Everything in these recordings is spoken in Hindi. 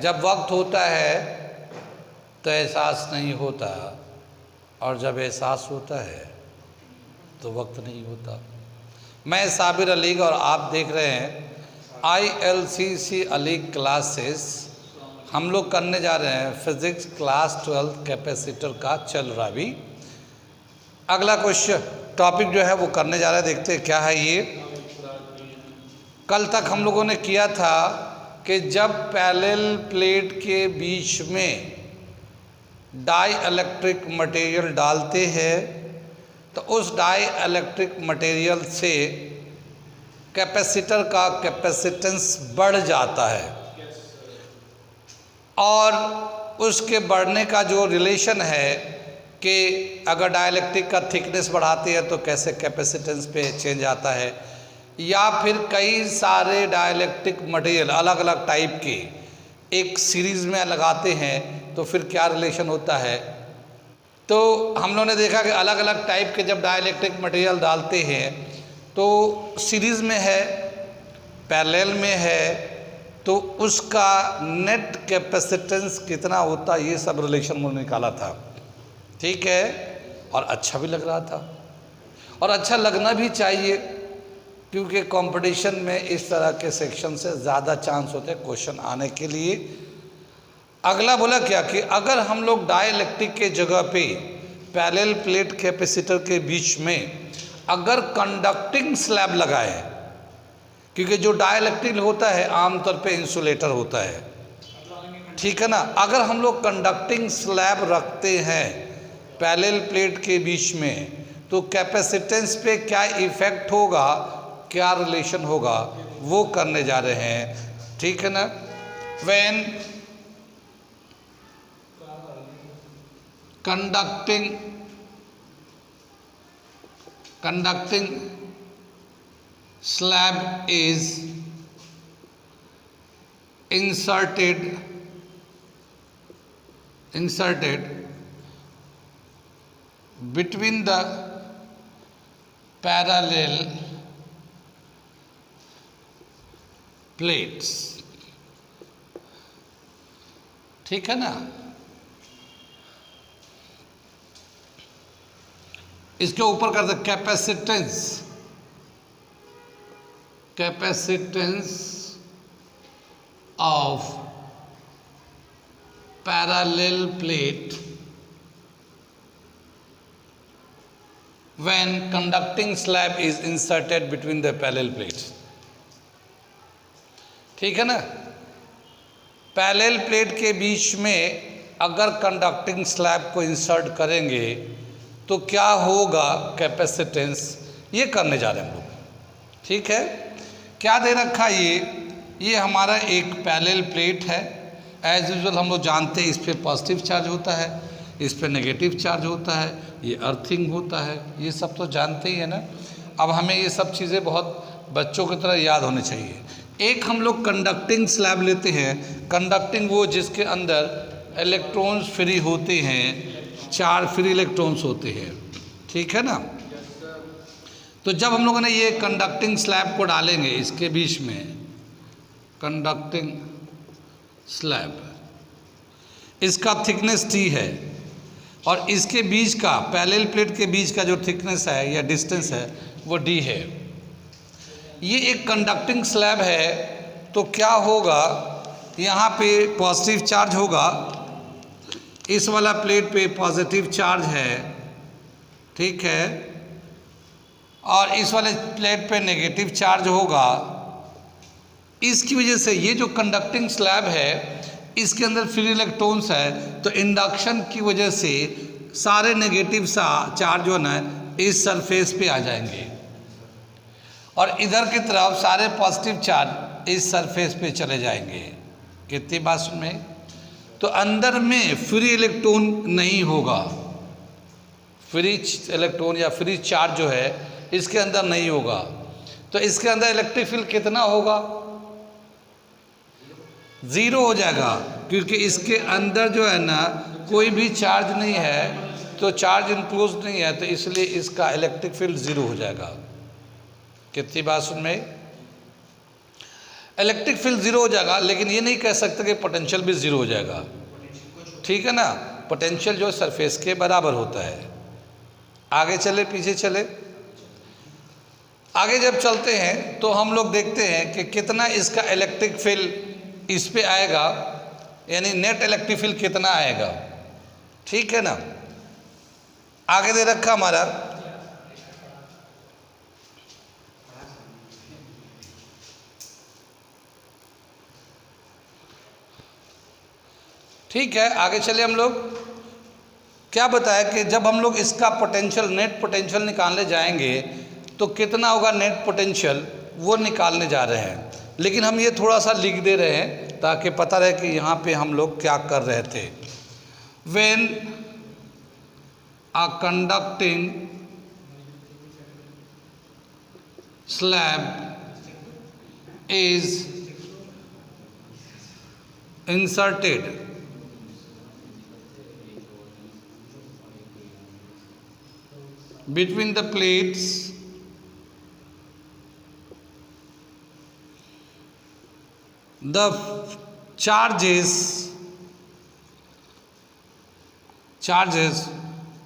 जब वक्त होता है तो एहसास नहीं होता, और जब एहसास होता है तो वक्त नहीं होता। मैं साबिर अलीग और आप देख रहे हैं ILCC अलीग क्लासेस। हम लोग करने जा रहे हैं फिजिक्स क्लास 12 कैपेसिटर का चल रहा भी। अगला क्वेश्चन टॉपिक जो है वो करने जा रहे हैं, देखते हैं क्या है ये। कल तक हम लोगों ने किया था कि जब पैरेलल प्लेट के बीच में डाई इलेक्ट्रिक मटेरियल डालते हैं तो उस डाई इलेक्ट्रिक मटेरियल से कैपेसिटर का कैपेसिटेंस बढ़ जाता है, और उसके बढ़ने का जो रिलेशन है कि अगर डाइलेक्ट्रिक का थिकनेस बढ़ाते हैं तो कैसे कैपेसिटेंस पे चेंज आता है, या फिर कई सारे डाइलेक्ट्रिक मटेरियल अलग अलग टाइप के एक सीरीज़ में लगाते हैं तो फिर क्या रिलेशन होता है। तो हम लोगों ने देखा कि अलग अलग टाइप के जब डाइलेक्ट्रिक मटेरियल डालते हैं तो सीरीज़ में है, पैरेलल में है, तो उसका नेट कैपेसिटेंस कितना होता है, ये सब रिलेशन मैंने निकाला था। ठीक है, और अच्छा भी लग रहा था, और अच्छा लगना भी चाहिए, क्योंकि कंपटीशन में इस तरह के सेक्शन से ज़्यादा चांस होते हैं क्वेश्चन आने के लिए। अगला बोला क्या कि अगर हम लोग डाइलेक्ट्रिक के जगह पे पैरेलल प्लेट कैपेसिटर के बीच में अगर कंडक्टिंग स्लैब लगाए, क्योंकि जो डाइलेक्ट्रिक होता है आमतौर पे इंसुलेटर होता है, ठीक है ना। अगर हम लोग कंडक्टिंग स्लैब रखते हैं पैरेलल प्लेट के बीच में तो कैपेसिटेंस पे क्या इफेक्ट होगा, क्या रिलेशन होगा, वो करने जा रहे हैं। ठीक है ना। When conducting slab is inserted between the parallel plates, ठीक है ना। इसके ऊपर कर दे capacitance of parallel plate when conducting slab is inserted between the parallel plates। ठीक है ना। पैरेलल प्लेट के बीच में अगर कंडक्टिंग स्लैब को इंसर्ट करेंगे तो क्या होगा कैपेसिटेंस, ये करने जा रहे हैं हम लोग। ठीक है, क्या दे रखा है ये हमारा एक पैरेलल प्लेट है। एज यूजुअल हम लोग जानते हैं इस पर पॉजिटिव चार्ज होता है, इस पर नेगेटिव चार्ज होता है, ये अर्थिंग होता है, ये सब तो जानते ही है ना। अब हमें ये सब चीज़ें बहुत बच्चों की तरह याद होनी चाहिए। एक हम लोग कंडक्टिंग स्लैब लेते हैं, कंडक्टिंग वो जिसके अंदर इलेक्ट्रॉन्स फ्री होते हैं, 4 फ्री इलेक्ट्रॉन्स होते हैं, ठीक है ना। तो जब हम लोगों ने ये कंडक्टिंग स्लैब को डालेंगे इसके बीच में, कंडक्टिंग स्लैब, इसका थिकनेस T है, और इसके बीच का पैरेलल प्लेट के बीच का जो थिकनेस है या डिस्टेंस है वो D है। ये एक कंडक्टिंग स्लैब है, तो क्या होगा, यहाँ पे पॉजिटिव चार्ज होगा, इस वाला प्लेट पे पॉजिटिव चार्ज है, ठीक है, और इस वाले प्लेट पे नेगेटिव चार्ज होगा। इसकी वजह से ये जो कंडक्टिंग स्लैब है इसके अंदर फ्री इलेक्ट्रॉन्स है, तो इंडक्शन की वजह से सारे नेगेटिव चार्ज जो है ना इस सरफेस पे आ जाएंगे, और इधर की तरफ सारे पॉजिटिव चार्ज इस सरफेस पे चले जाएंगे। कितनी बात सुन में, तो अंदर में फ्री इलेक्ट्रॉन नहीं होगा, फ्री इलेक्ट्रॉन या फ्री चार्ज जो है इसके अंदर नहीं होगा। तो इसके अंदर इलेक्ट्रिक फील्ड कितना होगा, 0 हो जाएगा, क्योंकि इसके अंदर जो है ना कोई भी चार्ज नहीं है, तो चार्ज इंक्लोज नहीं है, तो इसलिए इसका इलेक्ट्रिक फील्ड 0 हो जाएगा। कितनी बात सुन में। इलेक्ट्रिक फील्ड जीरो हो जाएगा, लेकिन ये नहीं कह सकते कि पोटेंशियल भी जीरो हो जाएगा, ठीक है ना। पोटेंशियल जो सरफेस के बराबर होता है। आगे चले पीछे चले, आगे जब चलते हैं तो हम लोग देखते हैं कि कितना इसका इलेक्ट्रिक फील्ड इस पे आएगा, यानी नेट इलेक्ट्रिक फील्ड कितना आएगा, ठीक है ना। आगे दे रखा हमारा ठीक है। आगे चले हम लोग, क्या बताया कि जब हम लोग इसका पोटेंशियल नेट पोटेंशियल निकालने जाएंगे तो कितना होगा नेट पोटेंशियल, वो निकालने जा रहे हैं। लेकिन हम ये थोड़ा सा लिख दे रहे हैं ताकि पता रहे कि यहाँ पे हम लोग क्या कर रहे थे। When a conducting slab is inserted between the plates, the charges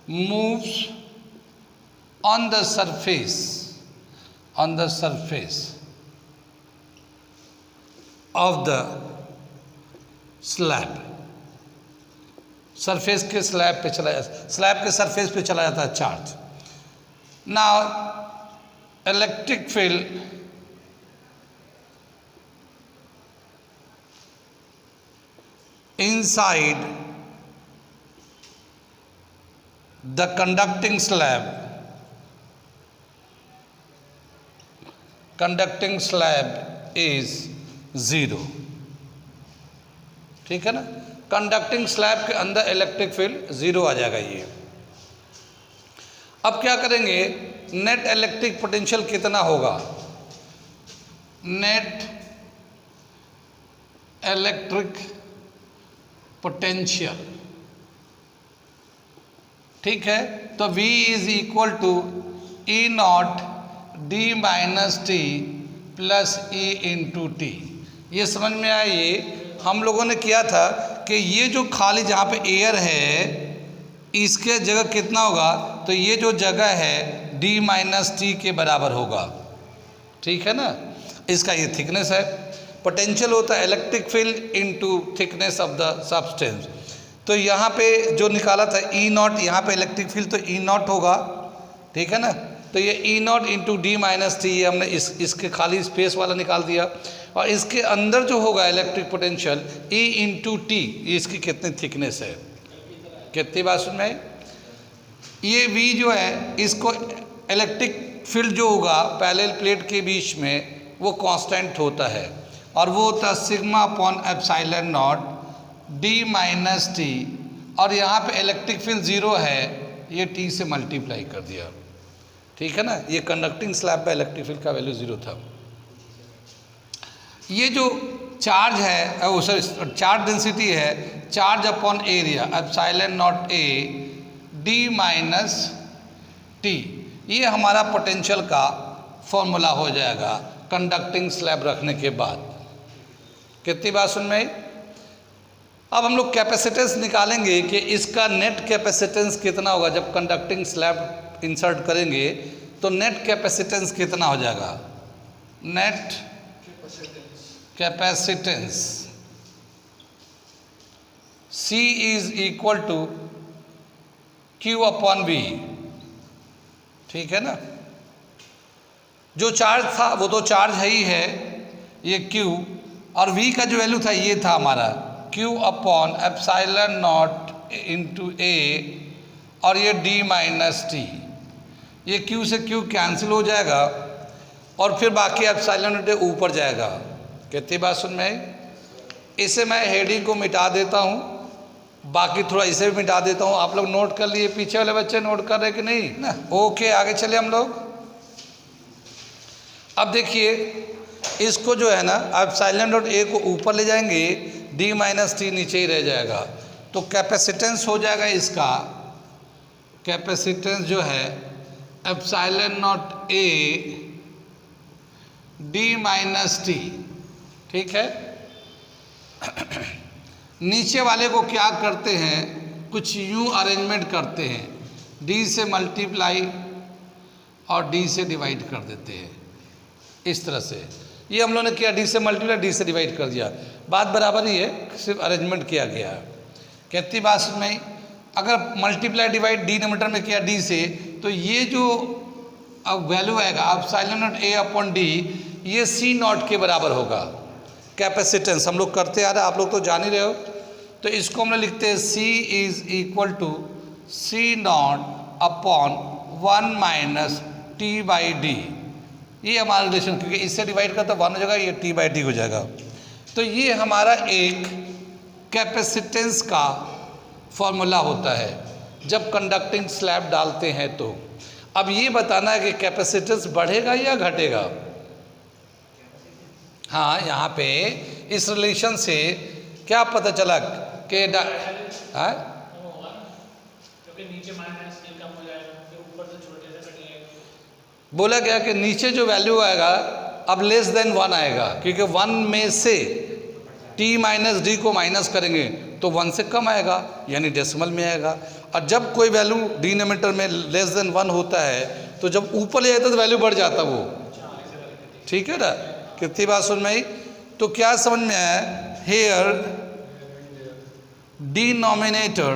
moves on the surface of the slab। Surface के स्लैब पे चला जाता, स्लैब के सरफेस पे चला जाता है charge. Now electric field inside the conducting slab is zero, ठीक है ना। कंडक्टिंग स्लैब के अंदर इलेक्ट्रिक फील्ड जीरो आ जाएगा ये। अब क्या करेंगे, नेट इलेक्ट्रिक पोटेंशियल कितना होगा, नेट इलेक्ट्रिक पोटेंशियल, ठीक है। तो V is equal to E not D minus t plus E into t. ये समझ में आया। ये हम लोगों ने किया था कि ये जो खाली जहाँ पे एयर है इसके जगह कितना होगा, तो ये जो जगह है D माइनस टी के बराबर होगा, ठीक है ना। इसका ये थिकनेस है। पोटेंशियल होता है electric field into thickness of the substance. तो यहाँ पे जो निकाला था E नॉट, यहाँ पे इलेक्ट्रिक फील्ड तो E नॉट होगा, ठीक है ना। तो ये E not into D minus T, ये हमने इसके खाली स्पेस वाला निकाल दिया। और इसके अंदर जो होगा electric potential E into t, ये इसकी कितनी थिकनेस है, कितनी बात सुन में। ये V जो है इसको इलेक्ट्रिक फील्ड जो होगा पैरेलल प्लेट के बीच में वो कांस्टेंट होता है, और वो होता है sigma upon epsilon not D minus T. और यहाँ पे इलेक्ट्रिक फील्ड ज़ीरो है, ये T से मल्टीप्लाई कर दिया, ठीक है ना। ये कंडक्टिंग स्लैब पे इलेक्ट्रिक फील्ड का वैल्यू ज़ीरो था। ये जो चार्ज है, सॉरी चार्ज डेंसिटी है, charge upon area epsilon not A D minus T, ये हमारा पोटेंशियल का फॉर्मूला हो जाएगा कंडक्टिंग स्लैब रखने के बाद। कितनी बात सुन में। अब हम लोग कैपेसिटेंस निकालेंगे कि इसका नेट कैपेसिटेंस कितना होगा। जब कंडक्टिंग स्लैब इंसर्ट करेंगे तो नेट कैपेसिटेंस कितना हो जाएगा, net capacitance C is equal to Q upon V, ठीक है ना। जो चार्ज था वो तो चार्ज है ही है, ये Q, और V का जो वैल्यू था ये था हमारा Q upon epsilon not into A, और ये D माइनस टी। ये Q से Q कैंसिल हो जाएगा और फिर बाकी एप्सिलॉन नॉट ऊपर जाएगा। कितनी बात सुन में। इसे मैं हेडिंग को मिटा देता हूँ, बाकी थोड़ा इसे भी मिटा देता हूँ। आप लोग नोट कर लिए, पीछे वाले बच्चे नोट कर रहे कि नहीं ना। ओके, आगे चले हम लोग। अब देखिए इसको जो है ना एप्सिलॉन डॉट ए को ऊपर ले जाएंगे, D माइनस टी नीचे ही रह जाएगा। तो कैपेसिटेंस हो जाएगा इसका, कैपेसिटेंस जो है epsilon not A D minus T ठीक है। नीचे वाले को क्या करते हैं, कुछ यूं अरेंजमेंट करते हैं, डी से मल्टीप्लाई और डी से डिवाइड कर देते हैं इस तरह से। ये हम लोगों ने किया, डी से मल्टीप्लाई डी से डिवाइड कर दिया, बात बराबर ही है, सिर्फ अरेंजमेंट किया गया है। कितनी बात समझ में आई? अगर मल्टीप्लाई डिवाइड डी नंबर में किया डी से, तो ये जो अब वैल्यू आएगा अब silent not A upon D, ये सी नॉट के बराबर होगा। कैपेसिटेंस हम लोग करते आ रहे, आप लोग तो जान ही रहे हो, तो इसको हम लोग लिखते हैं C is equal to C not upon 1 minus T by D. ये हमारा रिलेशन, क्योंकि इससे डिवाइड करता 1 हो जाएगा, ये टी बाई डी हो जाएगा। तो ये हमारा एक कैपेसिटेंस का फॉर्मूला होता है जब कंडक्टिंग स्लैब डालते हैं। तो अब ये बताना है कि कैपेसिटेंस बढ़ेगा या घटेगा। हाँ, यहाँ पे इस रिलेशन से क्या पता चला कि नीचे माइनस टी कम हो जाएगा, फिर ऊपर से छोटे से कटिएगा। बोला गया कि नीचे जो वैल्यू आएगा अब लेस देन 1 आएगा, क्योंकि 1 में से t माइनस डी को माइनस करेंगे तो 1 से कम आएगा, यानी डेसिमल में आएगा। और जब कोई वैल्यू डिनोमिनेटर में लेस देन 1 होता है तो जब ऊपर ले जाता है तो वैल्यू बढ़ जाता वो। ठीक है ना, कितनी बात सुन में आई? तो क्या समझ में आया? हेयर डिनोमिनेटर,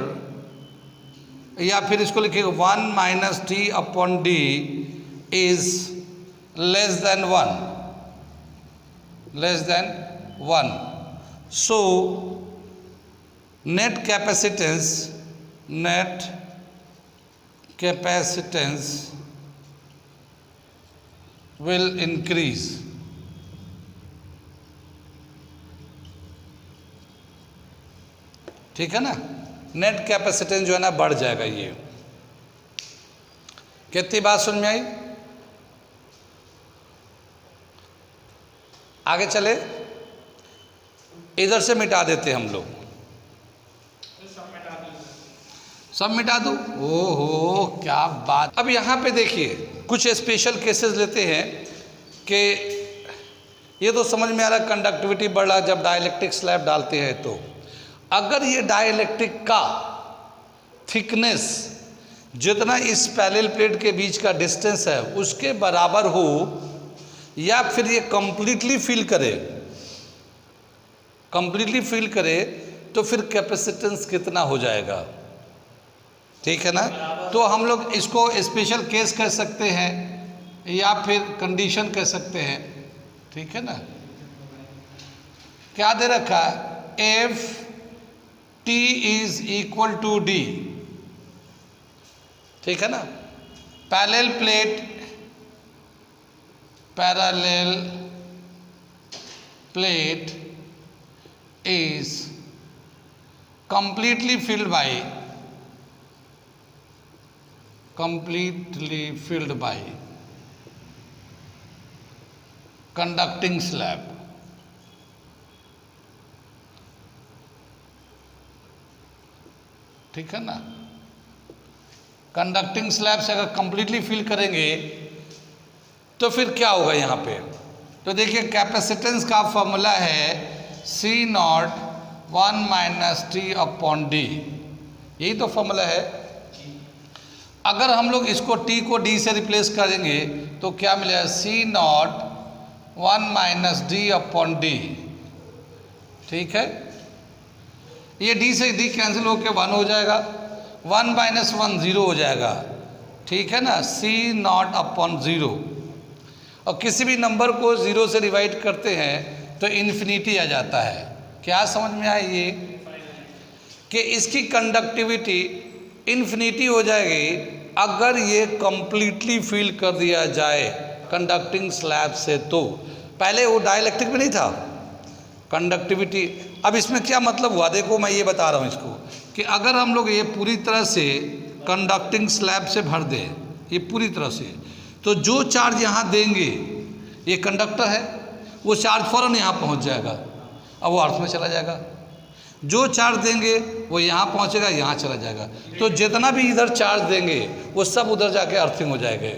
या फिर इसको लिखिएगा 1 minus T upon D is less than 1। So net capacitance will increase। ठीक है ना, नेट कैपेसिटेंस जो है ना बढ़ जाएगा। ये कितनी बात समझ में आई? आगे चले, इधर से मिटा देते हम लोग, सब मिटा दो। ओहो क्या बात। अब यहाँ पे देखिए कुछ स्पेशल केसेस लेते हैं कि ये तो समझ में आ रहा है कंडक्टिविटी बढ़ रहा है जब डाइलेक्ट्रिक स्लैब डालते हैं। तो अगर ये डाइलेक्ट्रिक का थिकनेस जितना इस पैरेलल प्लेट के बीच का डिस्टेंस है उसके बराबर हो, या फिर ये कंप्लीटली फिल करे, तो फिर कैपेसिटेंस कितना हो जाएगा। ठीक है ना, तो हम लोग इसको स्पेशल केस कह सकते हैं या फिर कंडीशन कह सकते हैं। ठीक है ना, क्या दे रखा है? F T is equal to D. ठीक है ना, parallel plate is completely filled by conducting slab। ठीक है ना, कंडक्टिंग स्लैब से अगर कंप्लीटली फिल करेंगे तो फिर क्या होगा यहाँ पे? तो देखिए कैपेसिटेंस का फॉर्मूला है C naught 1 minus T upon D, यही तो फॉर्मूला है। अगर हम लोग इसको टी को डी से रिप्लेस करेंगे तो क्या मिलेगा? C naught 1 minus D upon D. ठीक है, ये डी से डी कैंसिल होकर 1 हो जाएगा, 1 माइनस 1 0 हो जाएगा। ठीक है ना, सी नॉट अपॉन 0। और किसी भी नंबर को 0 से डिवाइड करते हैं तो इन्फिनिटी आ जाता है। क्या समझ में आया ये कि इसकी कंडक्टिविटी इन्फिनिटी हो जाएगी अगर ये कंप्लीटली फिल कर दिया जाए कंडक्टिंग स्लैब से। तो पहले वो डाइलेक्ट्रिक में नहीं था कंडक्टिविटी। अब इसमें क्या मतलब हुआ, देखो मैं ये बता रहा हूँ इसको कि अगर हम लोग ये पूरी तरह से कंडक्टिंग स्लैब से भर दें, ये पूरी तरह से, तो जो चार्ज यहाँ देंगे, ये कंडक्टर है, वो चार्ज फ़ौरन यहाँ पहुँच जाएगा, अब वो अर्थ में चला जाएगा। जो चार्ज देंगे वो यहाँ पहुँचेगा, यहाँ चला जाएगा। तो जितना भी इधर चार्ज देंगे वो सब उधर जाके अर्थिंग हो जाएंगे।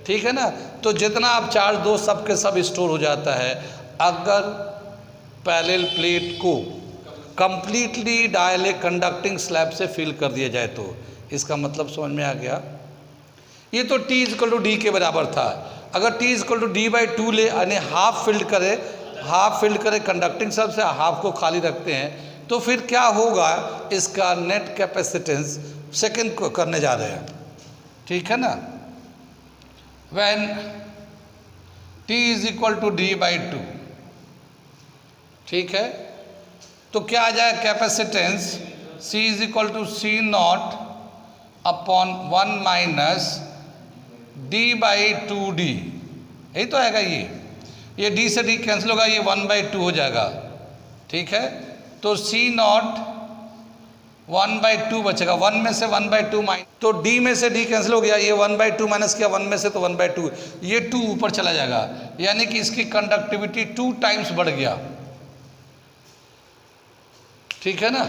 ठीक है ना, तो जितना आप चार्ज दो सब के सब स्टोर हो जाता है। अगर पैरेलल प्लेट को कंप्लीटली डाइलेक्ट्रिक कंडक्टिंग स्लैब से फिल कर दिया जाए तो इसका मतलब समझ में आ गया। ये तो T इक्वल टू डी के बराबर था। अगर T equal to D by two ले यानी हाफ फिल्ड करे कंडक्टिंग स्लैब से, हाफ को खाली रखते हैं, तो फिर क्या होगा, इसका नेट कैपेसिटेंस सेकंड को करने जा रहे हैं, ठीक है ना। When T is equal to D by two, ठीक है, तो क्या आ जाए capacitance C is equal to C not upon 1 minus D by two D, यही तो आएगा। ये डी से डी कैंसिल होगा, ये 1/2 हो जाएगा, ठीक है। तो C नॉट 1/2 बचेगा, 1 में से 1/2 माइनस, तो D में से D कैंसिल हो गया, ये 1/2 माइनस किया 1 में से तो 1/2, ये 2 ऊपर चला जाएगा, यानी कि इसकी कंडक्टिविटी 2 टाइम्स बढ़ गया, ठीक है ना।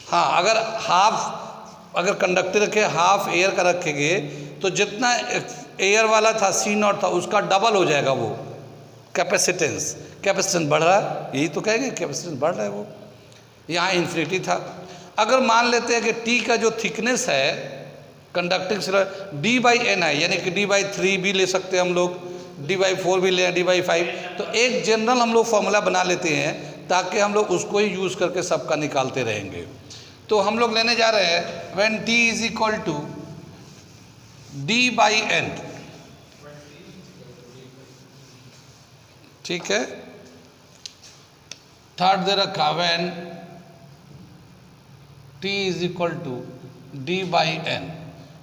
हाँ, अगर कंडक्टर रखे हाफ एयर का रखेंगे तो जितना एयर वाला था C नॉट था उसका डबल हो जाएगा वो कैपेसिटेंस बढ़ रहा है, यही तो कहेंगे कैपेसिटेंस बढ़ रहा है वो, यहाँ इन्फिनिटी था। अगर मान लेते हैं कि T का जो थिकनेस है कंडक्टिंग स्लैब D/N है, यानी कि D/3 भी ले सकते हैं हम लोग, D/4 भी ले, D/5, तो एक जनरल हम लोग फॉर्मूला बना लेते हैं ताकि हम लोग उसको ही यूज़ करके सबका निकालते रहेंगे। तो हम लोग लेने जा रहे हैं when T is equal to D/N, ठीक है। थर्ड दे रखा when T is equal to D/N,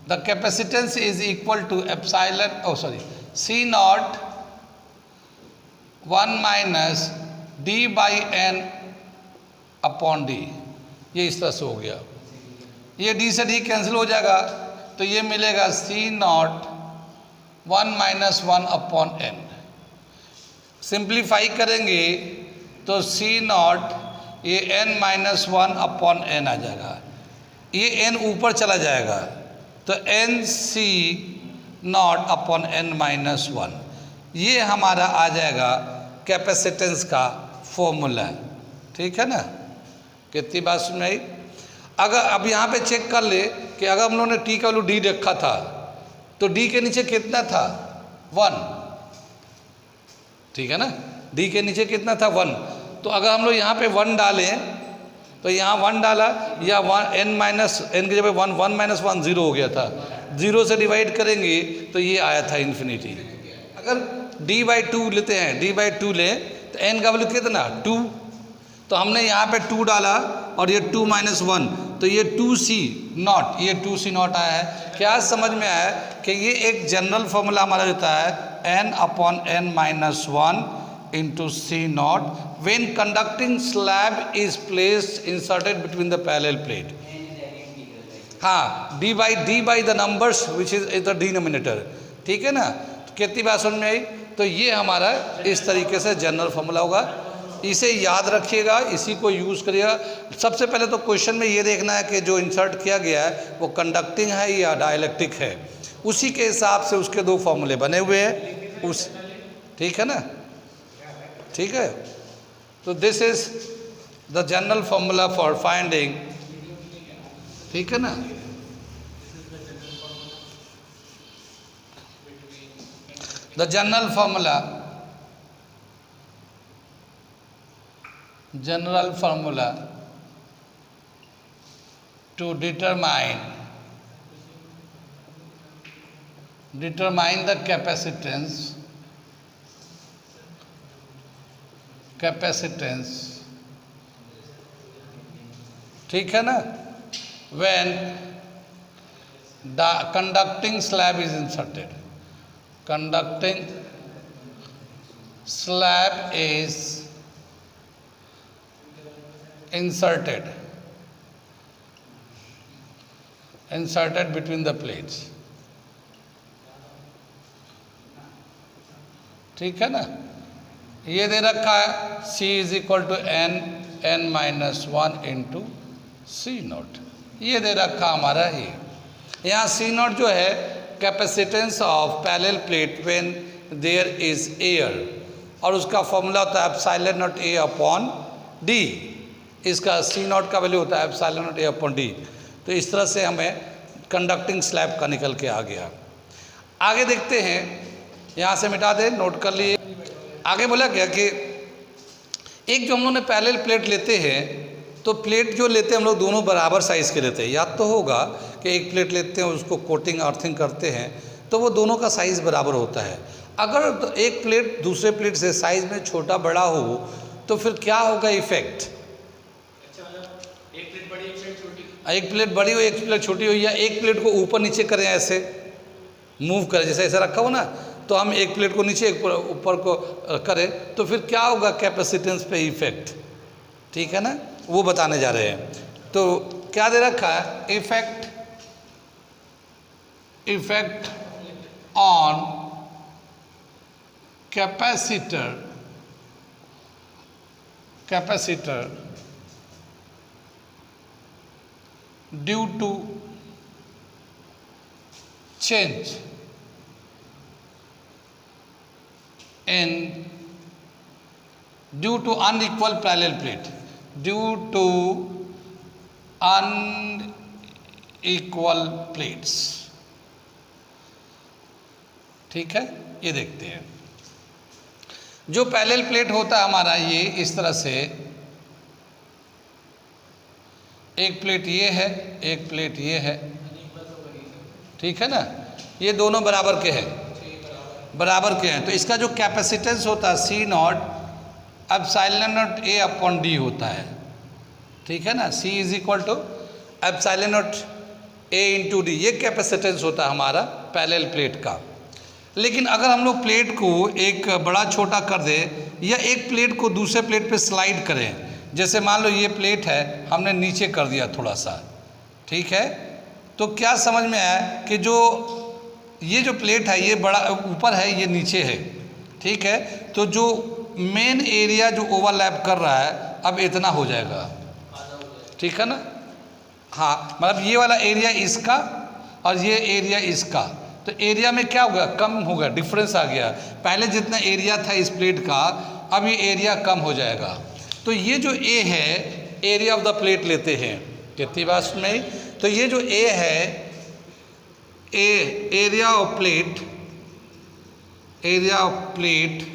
the capacitance is equal to C not 1 minus D/N upon D, ये इस तरह से हो गया। ये D से D कैंसिल हो जाएगा, तो ये मिलेगा C not 1 minus 1 upon N। Simplify करेंगे तो C नॉट ये N माइनस 1 अपॉन N आ जाएगा, ये N ऊपर चला जाएगा तो NC not upon N minus 1, ये हमारा आ जाएगा कैपेसिटेंस का फॉर्मूला, ठीक है ना। कितनी बात सुन में आई। अगर अब यहाँ पे चेक कर ले कि अगर हम लोगों ने T का वैल्यू D रखा था तो D के नीचे कितना था 1, ठीक है ना, D के नीचे कितना था 1, तो अगर हम लोग यहाँ पे 1 डालें तो यहाँ 1 डाला या N की जगह 1 माइनस 1 0 हो गया था, 0 से डिवाइड करेंगे तो ये आया था इन्फिनिटी। अगर D/2 लेते हैं, D/2 लें तो N का वैल्यू कितना 2, तो हमने यहाँ पे 2 डाला और ये 2 माइनस 1 तो ये 2C नॉट, ये 2C नॉट आया है। क्या समझ में आया कि ये एक जनरल फॉर्मूला हमारा होता है N upon N minus 1 into C not when conducting slab is placed inserted between the parallel plate. हाँ, D by the numbers which is the denominator, ठीक है ना। तो कितनी बात समझ में आई। तो ये हमारा इस तरीके से जनरल फॉर्मूला होगा, इसे याद रखिएगा, इसी को यूज़ करिएगा। सबसे पहले तो क्वेश्चन में ये देखना है कि जो इंसर्ट किया गया है वो कंडक्टिंग है या डाइलेक्ट्रिक है, उसी के हिसाब से उसके 2 फॉर्मूले बने हुए हैं उस, ठीक है ना, ठीक है। तो this is the general formula for finding, ठीक है ना। The general formula to determine the capacitance ठीक है ना, when the conducting slab is inserted, conducting slab is inserted between the plates, ठीक है ना। ये दे रखा है C is equal to N minus 1 into C not, ये दे रखा हमारा ये। यहाँ C नॉट जो है capacitance of parallel plate when there is air, और उसका फॉर्मूला होता है epsilon not A upon D. इसका सी नॉट का वैल्यू होता है epsilon not A upon D. तो इस तरह से हमें कंडक्टिंग स्लैब का निकल के आ गया। आगे देखते हैं, यहाँ से मिटा दें, नोट कर लिए। आगे बोला गया कि एक जो हम लोगों ने पैरेलल प्लेट लेते हैं, तो प्लेट जो लेते हैं हम लोग दोनों बराबर साइज़ के लेते हैं। याद तो होगा कि एक प्लेट लेते हैं, उसको कोटिंग अर्थिंग करते हैं, तो वो दोनों का साइज़ बराबर होता है। अगर तो एक प्लेट दूसरे प्लेट से साइज़ में छोटा बड़ा हो तो फिर क्या होगा इफेक्ट? अच्छा, मतलब एक प्लेट बड़ी एक प्लेट छोटी। एक प्लेट बड़ी हो एक प्लेट छोटी हो, या एक प्लेट को ऊपर नीचे करें, ऐसे मूव करें, जैसे ऐसा रखा हो ना, तो हम एक प्लेट को नीचे एक ऊपर को करें, तो फिर क्या होगा कैपेसिटेंस पे इफेक्ट, ठीक है ना, वो बताने जा रहे हैं। तो क्या दे रखा है? Effect on capacitor due to change in due to unequal parallel plate, due to unequal plates। ठीक है, ये देखते हैं। जो पैरेलल प्लेट होता है हमारा, ये इस तरह से एक प्लेट ये है, एक प्लेट ये है, ठीक है ना, ये दोनों बराबर के हैं, बराबर के हैं। तो इसका जो कैपेसिटेंस होता है C naught epsilon not A upon D होता है, ठीक है ना। C is equal to epsilon not A into D, ये कैपेसिटेंस होता है हमारा पैरेलल प्लेट का। लेकिन अगर हम लोग प्लेट को एक बड़ा छोटा कर दें, या एक प्लेट को दूसरे प्लेट पे स्लाइड करें, जैसे मान लो ये प्लेट है, हमने नीचे कर दिया थोड़ा सा, ठीक है, तो क्या समझ में आया कि जो ये जो प्लेट है ये बड़ा ऊपर है, ये नीचे है, ठीक है। तो जो मेन एरिया जो ओवरलैप कर रहा है अब इतना हो जाएगा, ठीक है ना। हाँ, मतलब ये वाला एरिया इसका और ये एरिया इसका, तो एरिया में क्या होगा? कम होगा, डिफरेंस आ गया। पहले जितना एरिया था इस प्लेट का, अब ये एरिया कम हो जाएगा। तो ये जो ए है, एरिया ऑफ द प्लेट लेते हैं, कितनी बात में, तो ये जो ए है, area of plate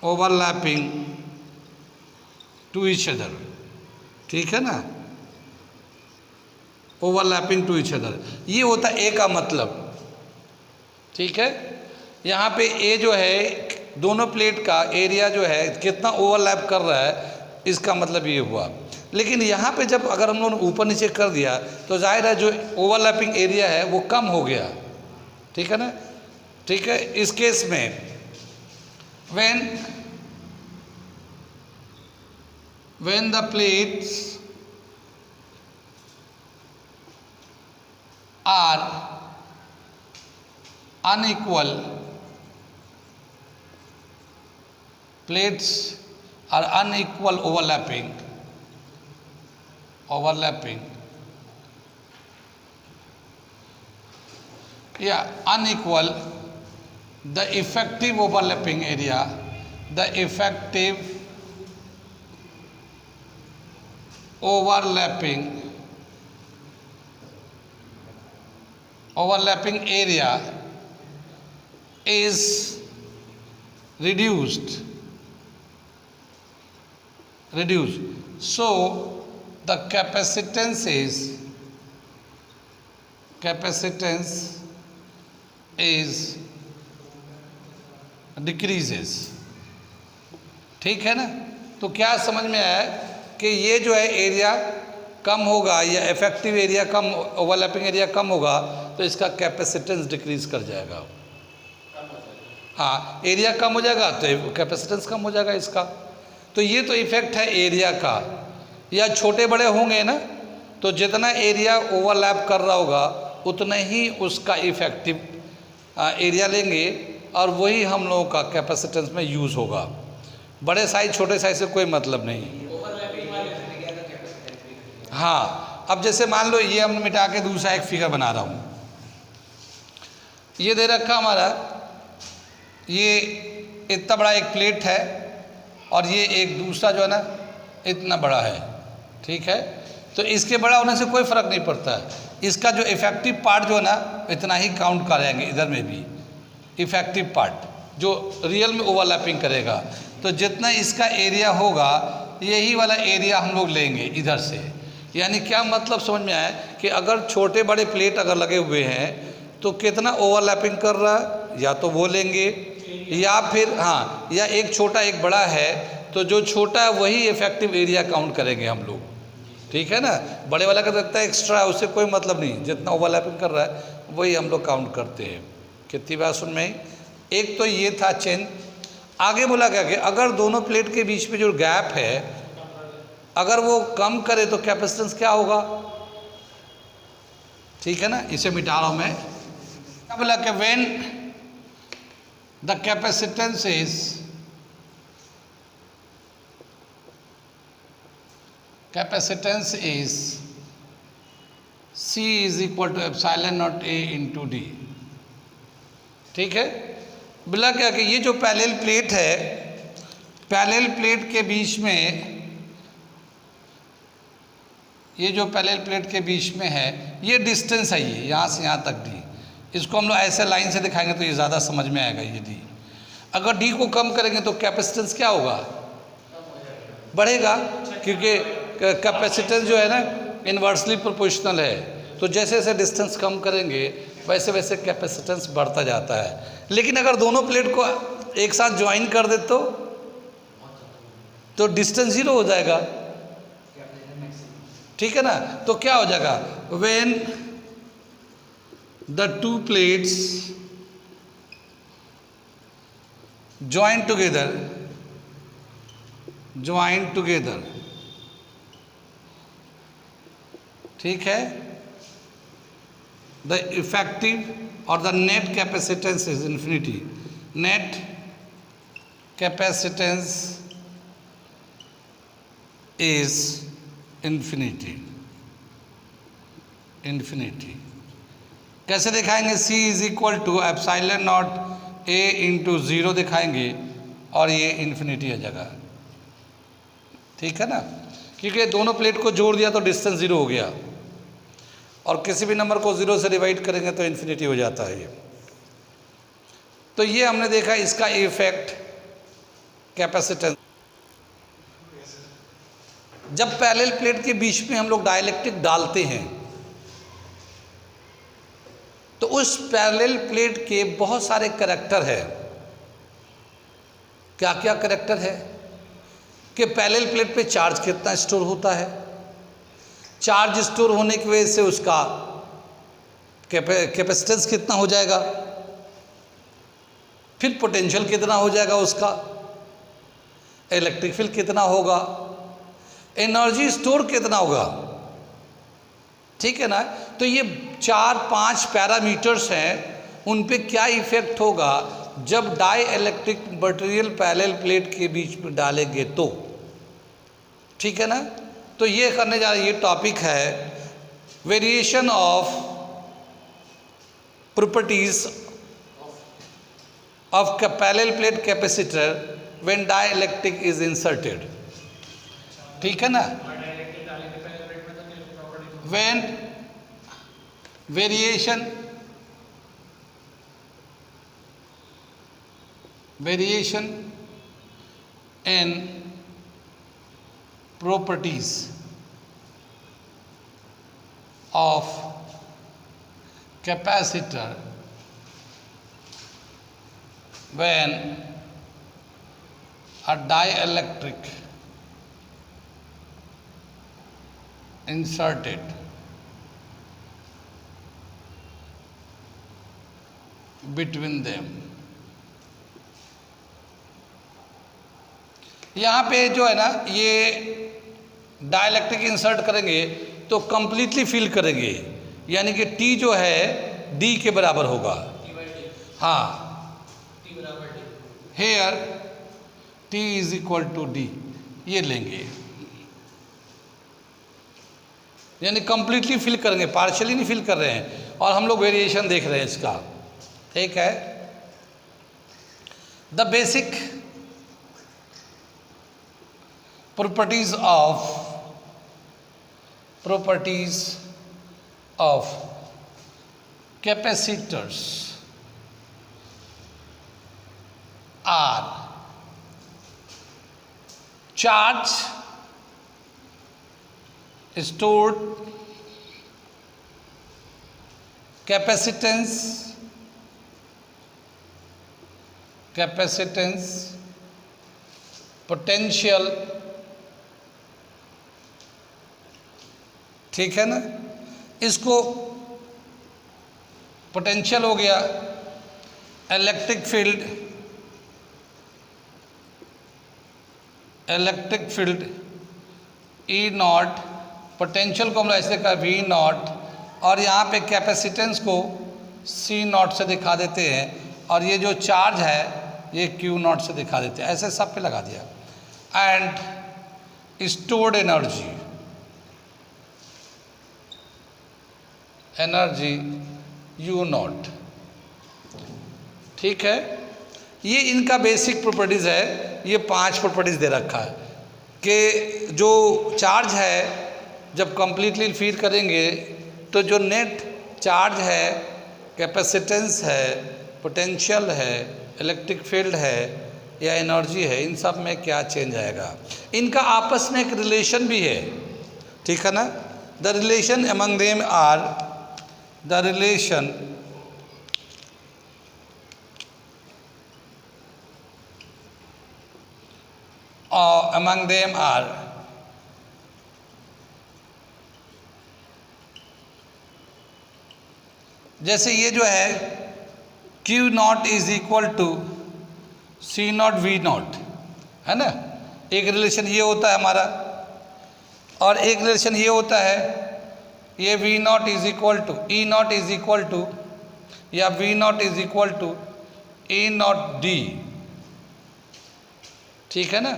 overlapping to each other, ठीक है ना, ओवरलैपिंग टू ईच अदर, ये होता है ए का मतलब, ठीक है। यहाँ पे ए जो है, दोनों प्लेट का एरिया जो है कितना ओवरलैप कर रहा है, इसका मतलब ये हुआ। लेकिन यहाँ पे जब अगर हम लोगों ने ऊपर नीचे कर दिया, तो जाहिर है जो ओवरलैपिंग एरिया है वो कम हो गया, ठीक है ना, ठीक है। इस केस में when the plates are unequal, plates are unequal overlapping, unequal, the effective overlapping area, the effective overlapping area is reduced. So the capacitance is decreases, ठीक है ना। तो क्या समझ में आया कि ये जो है एरिया कम होगा, या इफेक्टिव एरिया कम, ओवरलैपिंग एरिया कम होगा, तो इसका कैपेसिटेंस डिक्रीज कर जाएगा। हाँ, एरिया कम हो जाएगा तो कैपेसिटेंस कम हो जाएगा इसका। तो ये तो इफेक्ट है एरिया का। या छोटे बड़े होंगे ना, तो जितना एरिया ओवरलैप कर रहा होगा उतना ही उसका इफेक्टिव एरिया लेंगे, और वही हम लोगों का कैपेसिटेंस में यूज़ होगा। बड़े साइज छोटे साइज से कोई मतलब नहीं। हाँ, अब जैसे मान लो ये हम मिटा के दूसरा एक फिगर बना रहा हूँ। ये दे रखा हमारा, ये इतना बड़ा एक प्लेट है और ये एक दूसरा जो है ना इतना बड़ा है, ठीक है। तो इसके बड़ा होने से कोई फ़र्क नहीं पड़ता है, इसका जो इफ़ेक्टिव पार्ट जो है ना इतना ही काउंट करेंगे, इधर में भी इफ़ेक्टिव पार्ट जो रियल में ओवरलैपिंग करेगा। तो जितना इसका एरिया होगा यही वाला एरिया हम लोग लेंगे इधर से। यानी क्या मतलब समझ में आया कि अगर छोटे बड़े प्लेट अगर लगे हुए हैं तो कितना ओवरलैपिंग कर रहा है, या तो वो लेंगे या फिर हाँ, या एक छोटा एक बड़ा है तो जो छोटा है वही इफेक्टिव एरिया काउंट करेंगे हम लोग, ठीक है ना। बड़े वाला का लगता है एक्स्ट्रा है, उससे कोई मतलब नहीं, जितना ओवरलैपिंग कर रहा है वही हम लोग काउंट करते हैं। कितनी बात सुन में, एक तो ये था चेंज। आगे बोला क्या कि अगर दोनों प्लेट के बीच में जो गैप है अगर वो कम करे तो कैपेसिटेंस क्या होगा, ठीक है ना। इसे मिटा रहा हूँ मैं। क्या बोला कि when the capacitance is C is equal to epsilon not A into D, ठीक है। बोला क्या कि ये जो पैरेलल प्लेट है, पैरेलल प्लेट के बीच में, ये जो पैरेलल प्लेट के बीच में है ये डिस्टेंस है, ये यहाँ से यहाँ तक डी। इसको हम लोग ऐसे लाइन से दिखाएंगे तो ये ज़्यादा समझ में आएगा। ये डी अगर डी को कम करेंगे तो कैपेसिटेंस क्या होगा, बढ़ेगा, क्योंकि कैपेसिटेंस जो है ना इन्वर्सली प्रोपोर्शनल है। तो जैसे जैसे डिस्टेंस कम करेंगे वैसे वैसे कैपेसिटेंस बढ़ता जाता है। लेकिन अगर दोनों प्लेट को एक साथ ज्वाइन कर दे तो डिस्टेंस जीरो हो जाएगा, ठीक है ना। तो क्या हो जाएगा, when the two plates join together, ठीक है, द इफेक्टिव और the net capacitance is infinity. Net capacitance is infinity. कैसे दिखाएंगे, C is equal to epsilon not A into 0 दिखाएंगे और ये इन्फिनिटी आ जाएगा, ठीक है ना। क्योंकि दोनों प्लेट को जोड़ दिया तो डिस्टेंस 0 हो गया और किसी भी नंबर को 0 से डिवाइड करेंगे तो इन्फिनिटी हो जाता है ये। तो ये हमने देखा इसका इफेक्ट कैपेसिटेंस। जब पैरेलल प्लेट के बीच में हम लोग डाइलेक्ट्रिक डालते हैं तो उस पैरेलल प्लेट के बहुत सारे करैक्टर है। क्या क्या करैक्टर है कि पैरेलल प्लेट पे चार्ज कितना स्टोर होता है, चार्ज स्टोर होने की वजह से उसका कैपेसिटेंस कितना हो जाएगा, फिर पोटेंशियल कितना हो जाएगा, उसका इलेक्ट्रिक फील्ड कितना होगा, एनर्जी स्टोर कितना होगा, ठीक है ना। तो ये 4-5 पैरामीटर्स हैं, उन पे क्या इफेक्ट होगा जब dielectric material parallel plate के बीच में डालेंगे तो, ठीक है ना। तो ये करने जा रहे, ये टॉपिक है variation of properties of parallel plate capacitor when dielectric is inserted, ठीक है ना। When variation in properties of capacitor when a dielectric inserted between them। यहाँ पे जो है ना ये डाइलेक्ट्रिक इंसर्ट करेंगे तो कंप्लीटली फिल करेंगे, यानी कि T जो है D के बराबर होगा। हाँ, here T is equal to D ये लेंगे, यानी कंप्लीटली फिल करेंगे, पार्शियली नहीं फिल कर रहे हैं। और हम लोग वेरिएशन देख रहे हैं इसका, ठीक है। The basic properties of capacitors are charge, stored capacitance, potential, ठीक है ना। इसको पोटेंशियल हो गया, electric field E not, potential को हम लोग ऐसे का वी नॉट, और यहाँ पे कैपेसिटेंस को सी नॉट से दिखा देते हैं, और ये जो चार्ज है ये क्यू नॉट से दिखा देते हैं, ऐसे सब पे लगा दिया। And stored energy you not, ठीक है। ये इनका बेसिक प्रॉपर्टीज़ है। ये 5 प्रॉपर्टीज़ दे रखा है कि जो चार्ज है जब कंप्लीटली फील करेंगे तो जो नेट चार्ज है, कैपेसिटेंस है, पोटेंशियल है, इलेक्ट्रिक फील्ड है या एनर्जी है, इन सब में क्या चेंज आएगा। इनका आपस में एक रिलेशन भी है, ठीक है ना। The relation among them are, the relation among them are जैसे ये जो है Q not is equal to C not V not, है ना। एक रिलेशन ये होता है हमारा, और एक रिलेशन ये होता है, ये V not is equal to E not is equal to, या V not is equal to E not D, ठीक है ना।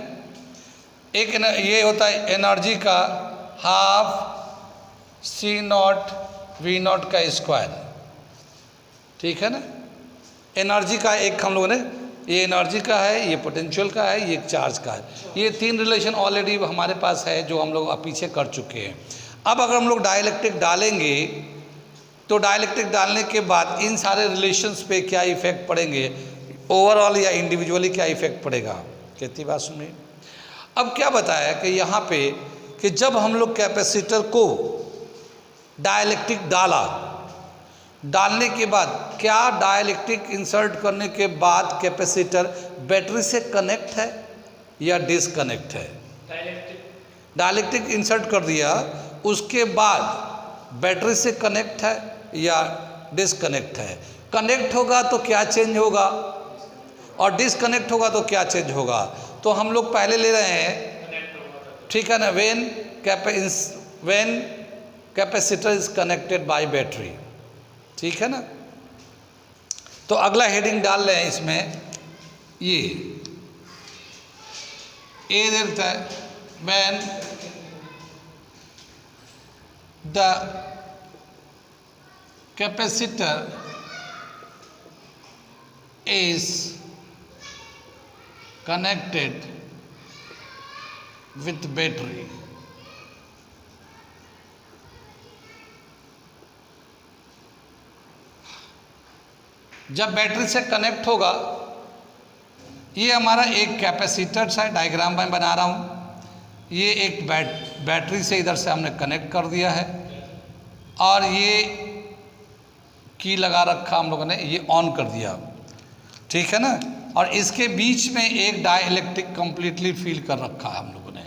एक ये होता है एनर्जी का half C not V not का स्क्वायर, ठीक है ना। एनर्जी का एक हम लोगों ने, ये एनर्जी का है, ये पोटेंशियल का है, ये चार्ज का है। ये 3 रिलेशन ऑलरेडी हमारे पास है जो हम लोग पीछे कर चुके हैं। अब अगर हम लोग डाइलेक्ट्रिक डालेंगे तो डाइलेक्ट्रिक डालने के बाद इन सारे रिलेशंस पे क्या इफेक्ट पड़ेंगे, ओवरऑल या इंडिविजुअली क्या इफेक्ट पड़ेगा, कितनी बात सुनिए। अब क्या बताया कि यहाँ पे कि जब हम लोग कैपेसिटर को डाइलेक्ट्रिक डालने के बाद क्या डाइलेक्ट्रिक इंसर्ट करने के बाद कैपेसिटर बैटरी से कनेक्ट है या डिसकनेक्ट है। डाइलेक्ट्रिक इंसर्ट कर दिया, उसके बाद बैटरी से कनेक्ट है या डिसकनेक्ट है। कनेक्ट होगा तो क्या चेंज होगा, और डिसकनेक्ट होगा तो क्या चेंज होगा। तो हम लोग पहले ले रहे हैं, ठीक है ना, when capacitor is connected by battery, ठीक है ना। तो अगला हेडिंग डाल रहे हैं इसमें, ये ए देता है when the capacitor is connected with battery. जब बैटरी से कनेक्ट होगा, ये हमारा एक कैपेसिटर सा डायग्राम में बना रहा हूँ, ये एक बैटरी से इधर से हमने कनेक्ट कर दिया है, और ये की लगा रखा हम लोगों ने, ये ऑन कर दिया, ठीक है ना। और इसके बीच में एक डाइलेक्ट्रिक कंप्लीटली फील कर रखा है हम लोगों ने,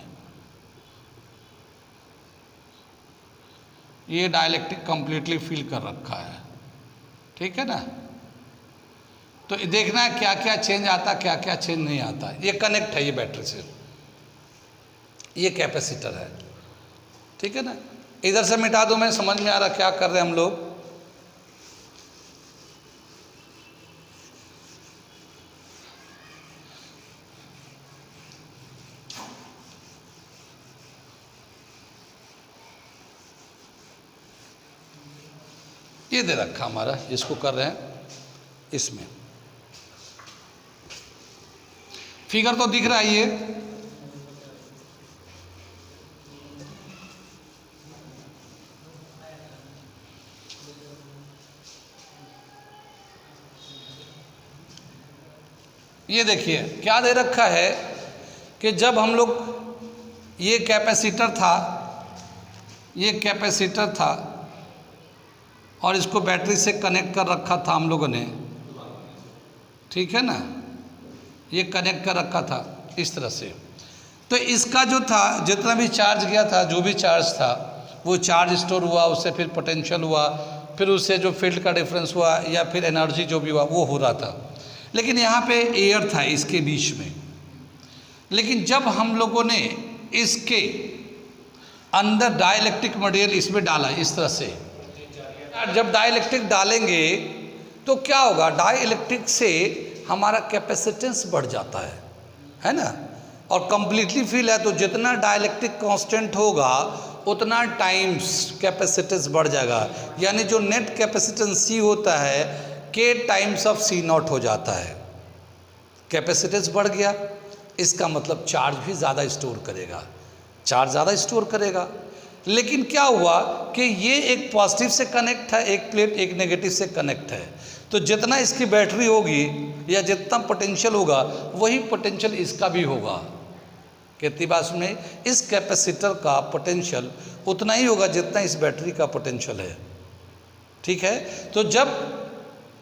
ये डाइलेक्ट्रिक कंप्लीटली फील कर रखा है, ठीक है ना। तो देखना है क्या क्या चेंज आता, क्या क्या चेंज नहीं आता। ये कनेक्ट है, ये बैटरी से, ये कैपेसिटर है, ठीक है ना। इधर से मिटा दो, मैं समझ में आ रहा क्या कर रहे हैं हम लोग। ये दे रखा हमारा, जिसको कर रहे हैं, इसमें फिगर तो दिख रहा है ये देखिए क्या दे रखा है कि जब हम लोग ये कैपेसिटर था और इसको बैटरी से कनेक्ट कर रखा था हम लोगों ने, ठीक है ना, ये कनेक्ट कर रखा था इस तरह से। तो इसका जो था जितना भी चार्ज गया था, जो भी चार्ज था वो चार्ज स्टोर हुआ, उससे फिर पोटेंशियल हुआ, फिर उससे जो फील्ड का डिफरेंस हुआ या फिर एनर्जी जो भी हुआ वो हो रहा था। लेकिन यहाँ पे एयर था इसके बीच में। लेकिन जब हम लोगों ने इसके अंदर डाइलेक्ट्रिक मटेरियल इसमें डाला इस तरह से, जब डाइलेक्ट्रिक डालेंगे तो क्या होगा, डाइलेक्ट्रिक से हमारा कैपेसिटेंस बढ़ जाता है ना, और कंप्लीटली फील है तो जितना डाइलेक्ट्रिक कांस्टेंट होगा उतना टाइम्स कैपेसिटेंस बढ़ जाएगा। यानी जो नेट कैपेसिटेंस सी होता है के टाइम्स ऑफ सी नॉट हो जाता है। कैपेसिटेंस बढ़ गया, इसका मतलब चार्ज भी ज़्यादा स्टोर करेगा, चार्ज ज़्यादा स्टोर करेगा। लेकिन क्या हुआ कि ये एक पॉजिटिव से कनेक्ट है, एक प्लेट एक नेगेटिव से कनेक्ट है, तो जितना इसकी बैटरी होगी या जितना पोटेंशियल होगा वही पोटेंशियल इसका भी होगा। कितनी बात में इस कैपेसिटर का पोटेंशियल उतना ही होगा जितना इस बैटरी का पोटेंशियल है, ठीक है। तो जब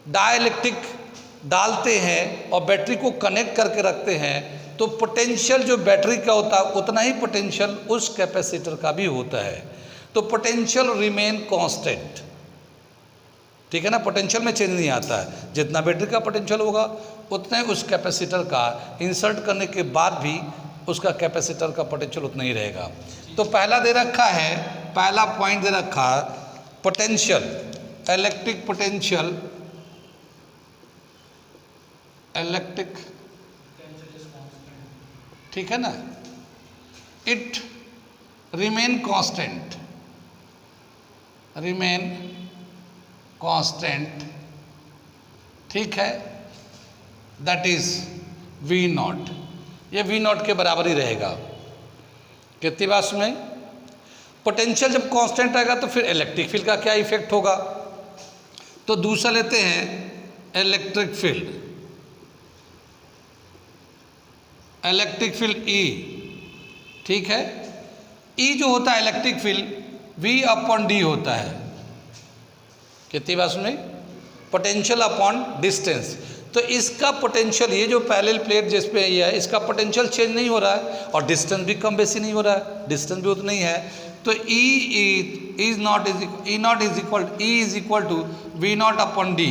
डाइलेक्ट्रिक डालते हैं और बैटरी को कनेक्ट करके रखते हैं तो पोटेंशियल जो बैटरी का होता है उतना ही पोटेंशियल उस कैपेसिटर का भी होता है। तो पोटेंशियल रिमेन कांस्टेंट, ठीक है ना, पोटेंशियल में चेंज नहीं आता है। जितना बैटरी का पोटेंशियल होगा उतना ही उस कैपेसिटर का इंसर्ट करने के बाद भी उसका कैपेसिटर का पोटेंशियल उतना ही रहेगा। तो पहला दे रखा है, पहला पॉइंट दे रखा पोटेंशियल, इलेक्ट्रिक पोटेंशियल, इलेक्ट्रिक, ठीक है ना, it remain constant, remain constant, ठीक है, दैट इज वी नॉट। ये वी नॉट के बराबर ही रहेगा। कितनी बात में पोटेंशियल जब कांस्टेंट रहेगा तो फिर इलेक्ट्रिक फील्ड का क्या इफेक्ट होगा। तो दूसरा लेते हैं electric field, electric field E, ठीक है। ई जो होता है electric field V upon D होता है। कितनी बात सुनी, पोटेंशियल अपॉन डिस्टेंस। तो इसका पोटेंशियल, ये जो पैरेलल प्लेट जिस पे ये है इसका पोटेंशियल चेंज नहीं हो रहा है और डिस्टेंस भी कम बेसी नहीं हो रहा है, डिस्टेंस भी उतना ही है। तो E is naught is equal to V naught upon D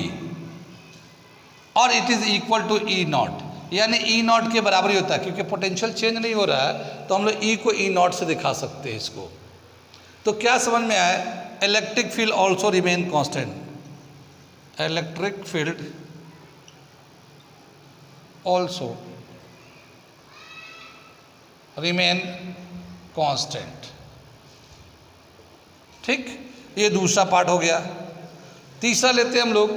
और it is equal to E naught, यानी ई नॉट के बराबर ही होता है। क्योंकि पोटेंशियल चेंज नहीं हो रहा है तो हम लोग ई को ई नॉट से दिखा सकते हैं इसको। तो क्या समझ में आया, electric field also remain constant, electric field also remain constant, ठीक। ये दूसरा पार्ट हो गया। तीसरा लेते हैं हम लोग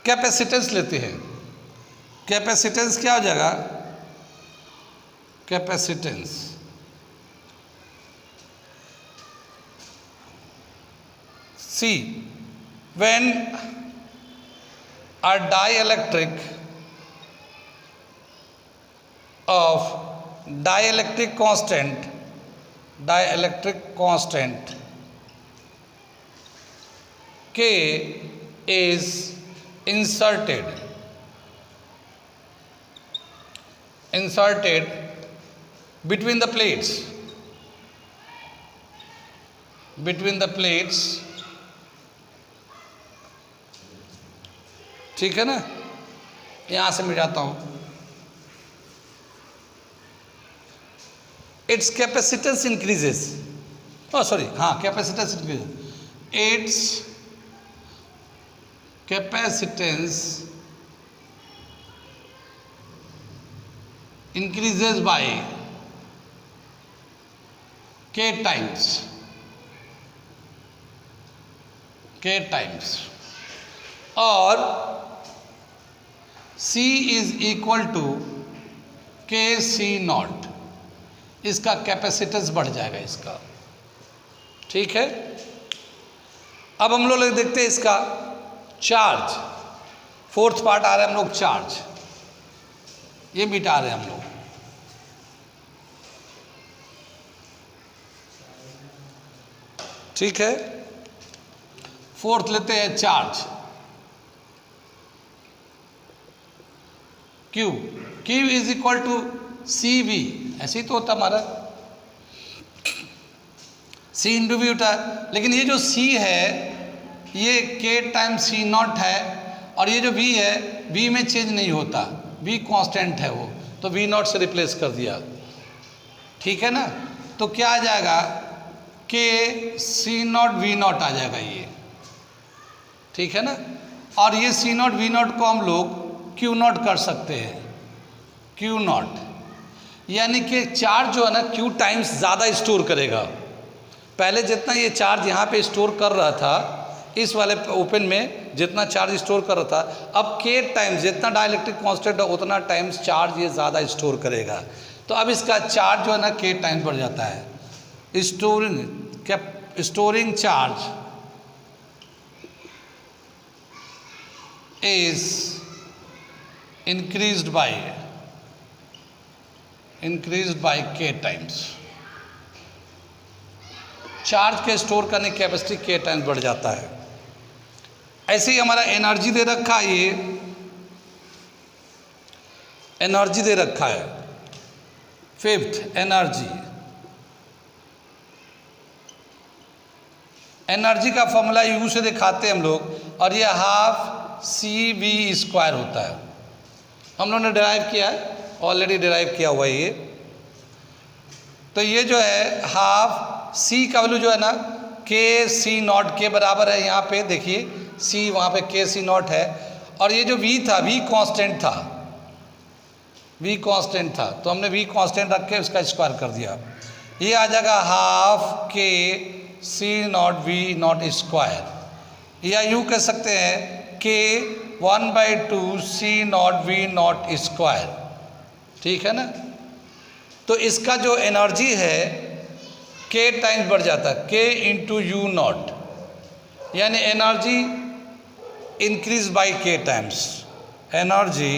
कैपेसिटेंस लेते हैं। कैपेसिटेंस क्या हो जाएगा, capacitance see when a dielectric of dielectric constant K is inserted between the plates, ठीक है ना। यहां से मिटाता हूं, its capacitance increases, capacitance increases, its capacitance increases by k times और C इज इक्वल टू के सी नॉट, इसका कैपेसिटेंस बढ़ जाएगा इसका। ठीक है, अब हम लोग देखते हैं इसका चार्ज। फोर्थ पार्ट आ रहा है हम लोग चार्ज, ये मिटा रहे हैं हम लोग। ठीक है, फोर्थ लेते हैं charge Q। Q is equal to C V, ऐसे ही तो होता हमारा, C इंटू वी होता है। लेकिन ये जो C है ये K टाइम C नॉट है, और ये जो V है V में चेंज नहीं होता, V कांस्टेंट है वो, तो V नॉट से रिप्लेस कर दिया। ठीक है ना, तो क्या आ जाएगा K C not V naught आ जाएगा ये। ठीक है ना, और ये C नॉट V नॉट को हम लोग Q नॉट कर सकते हैं, Q नॉट, यानी कि चार्ज जो है ना Q टाइम्स ज़्यादा स्टोर करेगा। पहले जितना ये चार्ज यहाँ पे स्टोर कर रहा था, इस वाले ओपन में जितना चार्ज स्टोर कर रहा था, अब K टाइम्स जितना डाइलेक्ट्रिक कांस्टेंट है उतना टाइम्स चार्ज ये ज़्यादा स्टोर करेगा। तो अब इसका चार्ज जो है ना K टाइम्स बढ़ जाता है। Storing charge is increased by K times. Charge के स्टोर करने की कैपेसिटी K टाइम्स बढ़ जाता है। ऐसे ही हमारा एनर्जी दे रखा है, ये एनर्जी दे रखा है। फिफ्थ एनर्जी का फॉर्मूला U से दिखाते हैं हम लोग, और ये हाफ CV² होता है। हम लोगों ने डिराइव किया है, ऑलरेडी डिराइव किया हुआ है ये। तो ये जो है हाफ C का वैल्यू जो है ना के सी नॉट के बराबर है। यहाँ पे देखिए C वहाँ पे के सी नॉट है, और ये जो V था V कांस्टेंट था, तो हमने V कांस्टेंट रख के उसका स्क्वायर कर दिया। ये आ जाएगा हाफ के C not V not square, या यूँ कह सकते हैं के 1/2 C not V not square. ठीक है ना, तो इसका जो एनर्जी है K टाइम्स बढ़ जाता है, K इंटू यू नॉट, यानी energy increase by K times, energy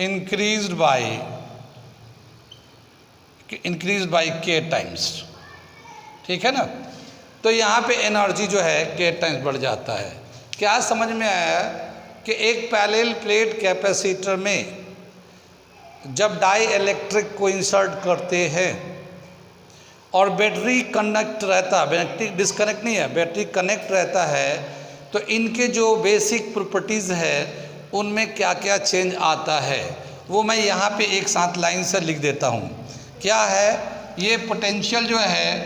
increase by K times. ठीक है ना, तो यहाँ पे एनर्जी जो है K टाइम्स बढ़ जाता है। क्या समझ में आया कि एक पैरेलल प्लेट कैपेसिटर में जब डाई इलेक्ट्रिक को इंसर्ट करते हैं और बैटरी कनेक्ट रहता है, बैटरी डिस्कनेक्ट नहीं है, बैटरी कनेक्ट रहता है, तो इनके जो बेसिक प्रॉपर्टीज़ है उनमें क्या क्या चेंज आता है वो मैं यहाँ पे एक साथ लाइन से लिख देता हूँ। क्या है, ये पोटेंशियल जो है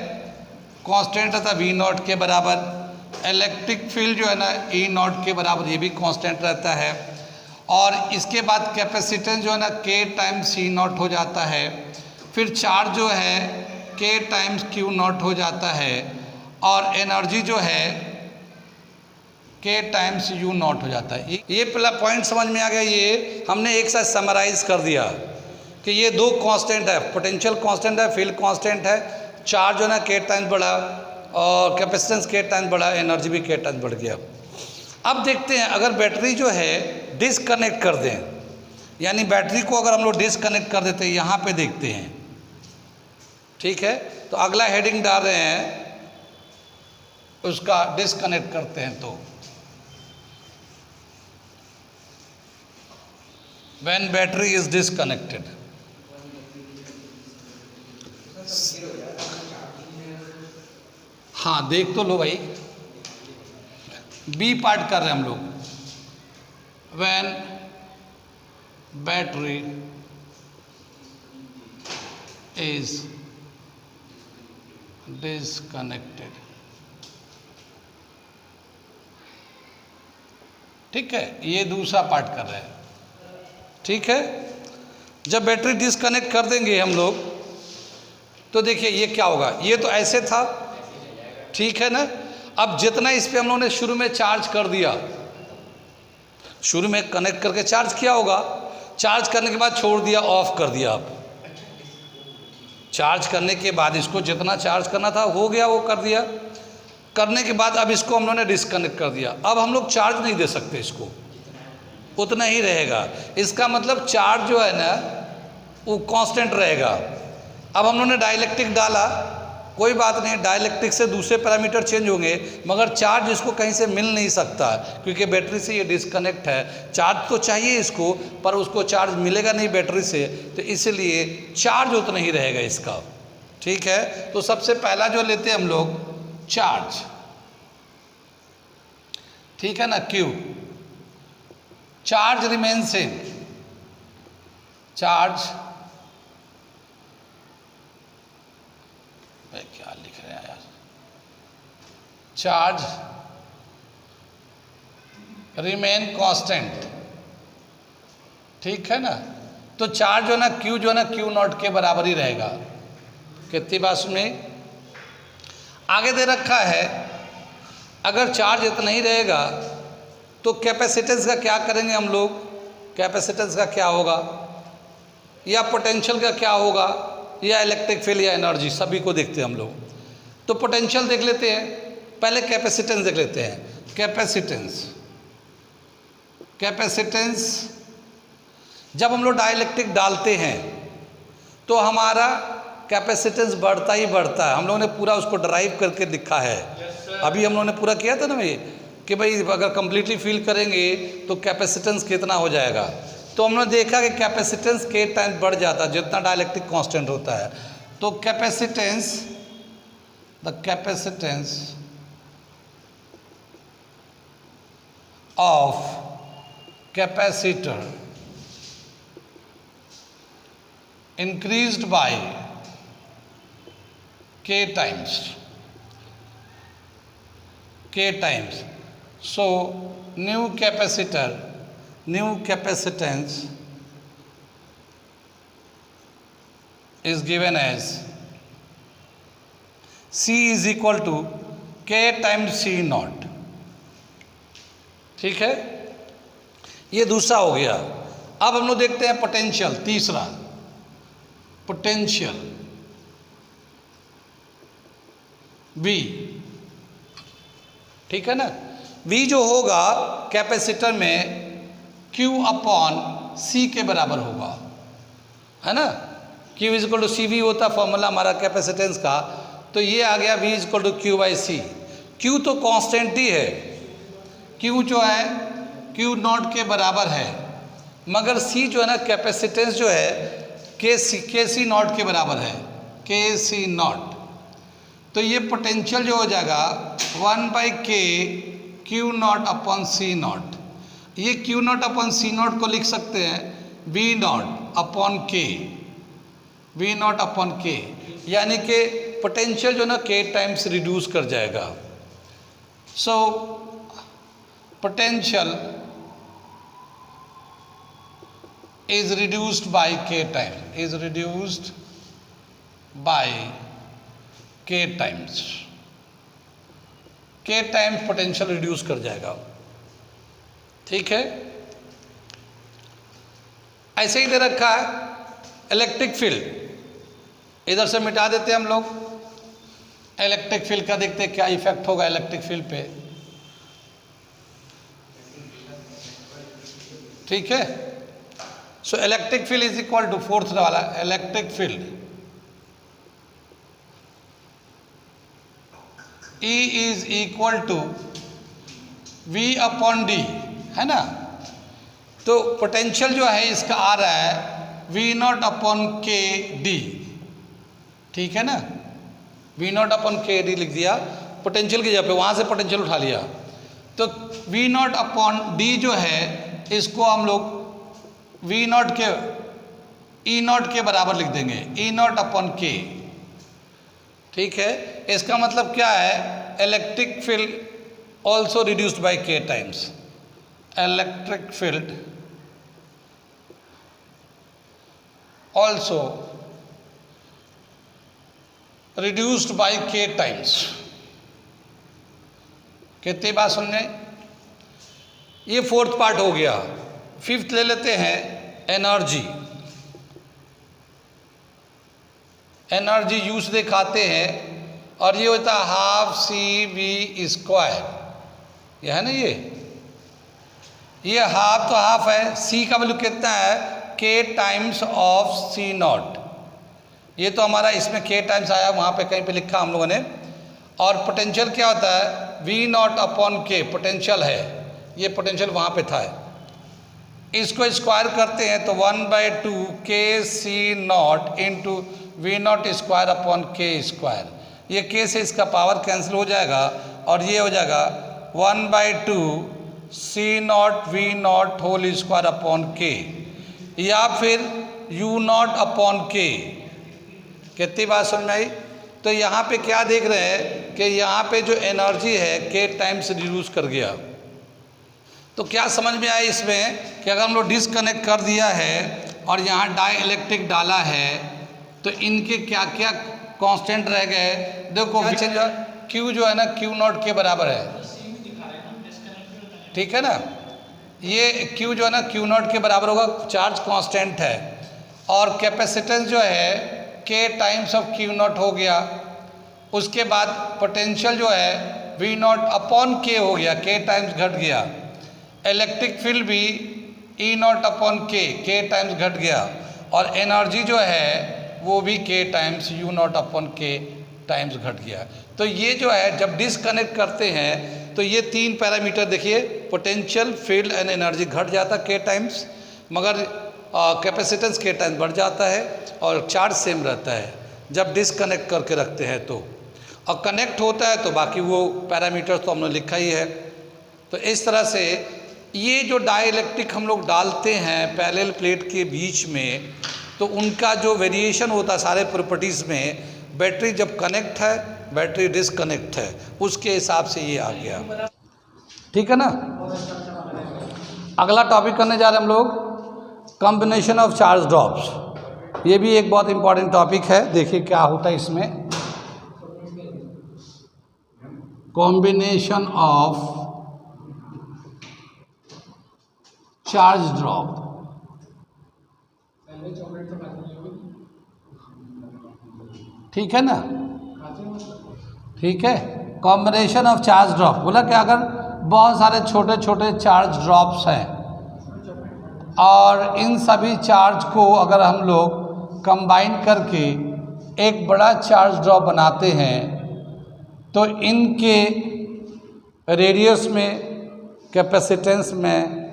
कांस्टेंट रहता है V नॉट के बराबर, इलेक्ट्रिक फील्ड जो है ना E नॉट के बराबर, ये भी कांस्टेंट रहता है, और इसके बाद कैपेसिटेंस जो है ना K टाइम्स C नॉट हो जाता है, फिर चार्ज जो है K टाइम्स Q नॉट हो जाता है, और एनर्जी जो है K टाइम्स U नॉट हो जाता है। ये पहला पॉइंट समझ में आ गया। ये हमने एक साथ समराइज कर दिया कि ये दो कांस्टेंट है, पोटेंशियल कांस्टेंट है, फील्ड कांस्टेंट है, चार्ज जो है ना K टाइम्स बढ़ा और कैपेसिटेंस K टाइम्स बढ़ा, एनर्जी भी K टाइम्स बढ़ गया। अब देखते हैं अगर बैटरी जो है डिसकनेक्ट कर दें, यानी बैटरी को अगर हम लोग डिसकनेक्ट कर देते हैं, यहाँ पे देखते हैं। ठीक है, तो अगला हेडिंग डाल रहे हैं, उसका डिसकनेक्ट करते हैं। तो व्हेन बैटरी इज डिसकनेक्टेड, हाँ देख तो लो भाई, बी पार्ट कर रहे हैं हम लोग। व्हेन बैटरी इज डिसकनेक्टेड, ठीक है, ये दूसरा पार्ट कर रहे हैं। ठीक है, जब बैटरी डिसकनेक्ट कर देंगे हम लोग तो देखिए ये क्या होगा, ये तो ऐसे था, ठीक है ना। अब जितना इस पे हम लोगों ने शुरू में चार्ज कर दिया, शुरू में कनेक्ट करके चार्ज किया होगा, चार्ज करने के बाद छोड़ दिया, ऑफ कर दिया। आप चार्ज करने के बाद इसको जितना चार्ज करना था हो गया, वो कर दिया। करने के बाद अब इसको हम लोगों ने डिस्कनेक्ट कर दिया। अब हम लोग चार्ज नहीं दे सकते, इसको उतना ही रहेगा। इसका मतलब चार्ज जो है ना वो कांस्टेंट रहेगा। अब हम लोगों ने डाइलेक्ट्रिक डाला, कोई बात नहीं, डाइलेक्ट्रिक से दूसरे पैरामीटर चेंज होंगे, मगर चार्ज इसको कहीं से मिल नहीं सकता क्योंकि बैटरी से ये डिस्कनेक्ट है। चार्ज तो चाहिए इसको, पर उसको चार्ज मिलेगा नहीं बैटरी से, तो इसलिए चार्ज उतना ही रहेगा इसका। ठीक है, तो सबसे पहला जो लेते हैं हम लोग चार्ज, ठीक है ना, Q. Charge remain same, charge क्या लिख रहे हैं यार, चार्ज रिमेन कांस्टेंट, ठीक है ना। तो चार्ज जो है ना क्यू जो है ना क्यू नॉट के बराबर ही रहेगा। कितनी बात में आगे दे रखा है, अगर चार्ज इतना ही रहेगा तो कैपेसिटेंस का क्या करेंगे हम लोग, कैपेसिटेंस का क्या होगा, या पोटेंशियल का क्या होगा, या इलेक्ट्रिक फील्ड या एनर्जी, सभी को देखते हैं हम लोग। तो पोटेंशियल देख लेते हैं, पहले कैपेसिटेंस देख लेते हैं। कैपेसिटेंस, कैपेसिटेंस जब हम लोग डाइलेक्ट्रिक डालते हैं तो हमारा कैपेसिटेंस बढ़ता ही बढ़ता है। हम लोगों ने पूरा उसको ड्राइव करके लिखा है। अभी हम लोगों ने पूरा किया था ना भाई कि भाई अगर कंप्लीटली फील करेंगे तो कैपेसिटेंस कितना हो जाएगा। तो हमने देखा कि कैपेसिटेंस के टाइम बढ़ जाता है जितना डाइलेक्ट्रिक कांस्टेंट होता है। तो capacitance, the capacitance of capacitor increased by k times, so new capacitor, new capacitance is given as C is equal to k times C naught। ठीक है, ये दूसरा हो गया। अब हम लोग देखते हैं पोटेंशियल, तीसरा पोटेंशियल V, ठीक है ना। V जो होगा कैपेसिटर में Q अपॉन C के बराबर होगा, है ना। Q is equal to C V होता फॉर्मूला हमारा कैपेसिटेंस का, तो ये आ गया V is equal to Q by C. Q तो कांस्टेंट ही है, Q जो है Q नॉट के बराबर है, मगर C जो है ना कैपेसिटेंस जो है के सी नॉट के बराबर है, के सी नॉट। तो ये पोटेंशियल जो हो जाएगा 1/k Q nought upon C nought. ये Q nought upon C nought को लिख सकते हैं V nought upon K, V nought upon K, यानी कि पोटेंशियल जो ना k टाइम्स रिड्यूस कर जाएगा। So potential is reduced by k time, is reduced by k times, k times potential reduce कर जाएगा। ठीक है, ऐसे ही दे रखा है इलेक्ट्रिक फील्ड, इधर से मिटा देते हैं हम लोग। इलेक्ट्रिक फील्ड का देखते हैं क्या इफेक्ट होगा इलेक्ट्रिक फील्ड पे। ठीक है, so electric field is equal to fourth वाला electric field E is equal to V upon D, है ना। तो पोटेंशियल जो है इसका आ रहा है V नॉट अपॉन के डी, ठीक है ना। V नॉट अपॉन के डी लिख दिया पोटेंशियल की जगह पे, वहाँ से पोटेंशियल उठा लिया। तो V नॉट अपॉन डी जो है इसको हम लोग V नॉट के E नॉट के बराबर लिख देंगे, E नॉट अपॉन के। ठीक है, इसका मतलब क्या है, electric field also reduced by k times, electric field also reduced by k times. कितनी बात सुनने, ये फोर्थ पार्ट हो गया। फिफ्थ ले लेते हैं एनर्जी। एनर्जी यूज दिखाते हैं और ये होता है हाफ सी वी स्क्वायर, ये है ना, ये हाफ तो हाफ है, सी का वैल्यू कितना है के टाइम्स ऑफ सी नॉट, ये तो हमारा इसमें के टाइम्स आया, वहाँ पे कहीं पे लिखा हम लोगों ने। और पोटेंशियल क्या होता है वी नॉट अपॉन के, पोटेंशियल है, ये पोटेंशियल वहाँ पे था। इसको स्क्वायर करते हैं तो 1/2 K C nought into V nought square upon K square, ये के से इसका पावर कैंसिल हो जाएगा और ये हो जाएगा 1/2 C nought V nought whole square upon K, या फिर यू नॉट अपॉन के। कितनी बात समझ में आई? तो यहाँ पे क्या देख रहे हैं कि यहाँ पे जो एनर्जी है के टाइम्स रिड्यूस कर गया। तो क्या समझ में आया इसमें कि अगर हम लोग डिस्कनेक्ट कर दिया है और यहाँ डाई इलेक्ट्रिक डाला है तो इनके क्या क्या कांस्टेंट रह गए। देखो क्यू जो है ना क्यू नॉट के बराबर है, ठीक है ना, ये क्यू जो है ना क्यू नॉट के बराबर होगा, चार्ज कांस्टेंट है। और कैपेसिटेंस जो है के टाइम्स ऑफ क्यू नॉट हो गया। उसके बाद पोटेंशियल जो है वी नॉट अपॉन के हो गया, के टाइम्स घट गया। इलेक्ट्रिक फील्ड भी ई नॉट अपॉन के टाइम्स घट गया। और एनर्जी जो है वो भी के टाइम्स यू नॉट अपॉन के टाइम्स घट गया। तो ये जो है जब डिस्कनेक्ट करते हैं तो ये तीन पैरामीटर देखिए, पोटेंशियल, फील्ड एंड एनर्जी घट जाता के टाइम्स, मगर कैपेसिटेंस के टाइम्स बढ़ जाता है और चार्ज सेम रहता है जब डिस्कनेक्ट करके रखते हैं तो। और कनेक्ट होता है तो बाकी वो पैरामीटर तो हमने लिखा ही है। तो इस तरह से ये जो डाई इलेक्ट्रिक हम लोग डालते हैं पैरेलल प्लेट के बीच में, तो उनका जो वेरिएशन होता है सारे प्रॉपर्टीज़ में, बैटरी जब कनेक्ट है बैटरी डिस्कनेक्ट है, उसके हिसाब से ये आ गया। ठीक है ना। अगला टॉपिक करने जा रहे हैं हम लोग कॉम्बिनेशन ऑफ चार्ज ड्रॉप्स। ये भी एक बहुत इंपॉर्टेंट टॉपिक है। देखिए क्या होता है इसमें, कॉम्बिनेशन ऑफ चार्ज ड्रॉप। ठीक है ना, ठीक है। कॉम्बिनेशन ऑफ चार्ज ड्रॉप बोला कि अगर बहुत सारे छोटे छोटे चार्ज ड्रॉप्स हैं और इन सभी चार्ज को अगर हम लोग कंबाइन करके एक बड़ा चार्ज ड्रॉप बनाते हैं तो इनके रेडियस में, कैपेसिटेंस में,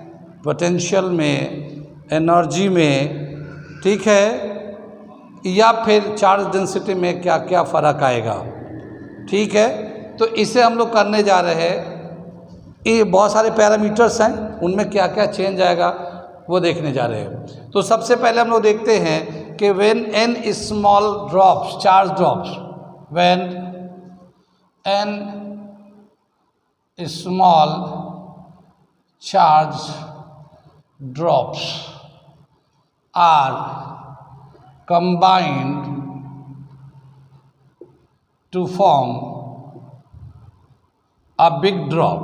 पोटेंशियल में, एनर्जी में, ठीक है, या फिर चार्ज डेंसिटी में क्या क्या फ़र्क आएगा। ठीक है, तो इसे हम लोग करने जा रहे हैं। ये बहुत सारे पैरामीटर्स हैं, उनमें क्या क्या चेंज आएगा वो देखने जा रहे हैं। तो सबसे पहले हम लोग देखते हैं कि when an small drops, charge drops, when an small charge drops are combined to form a big drop,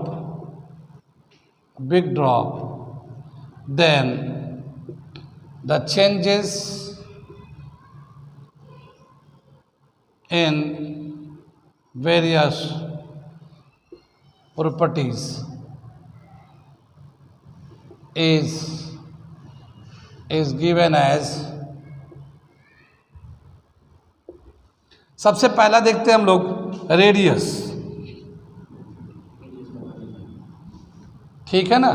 then the changes in various properties is given as, सबसे पहला देखते हैं हम लोग रेडियस। ठीक है ना,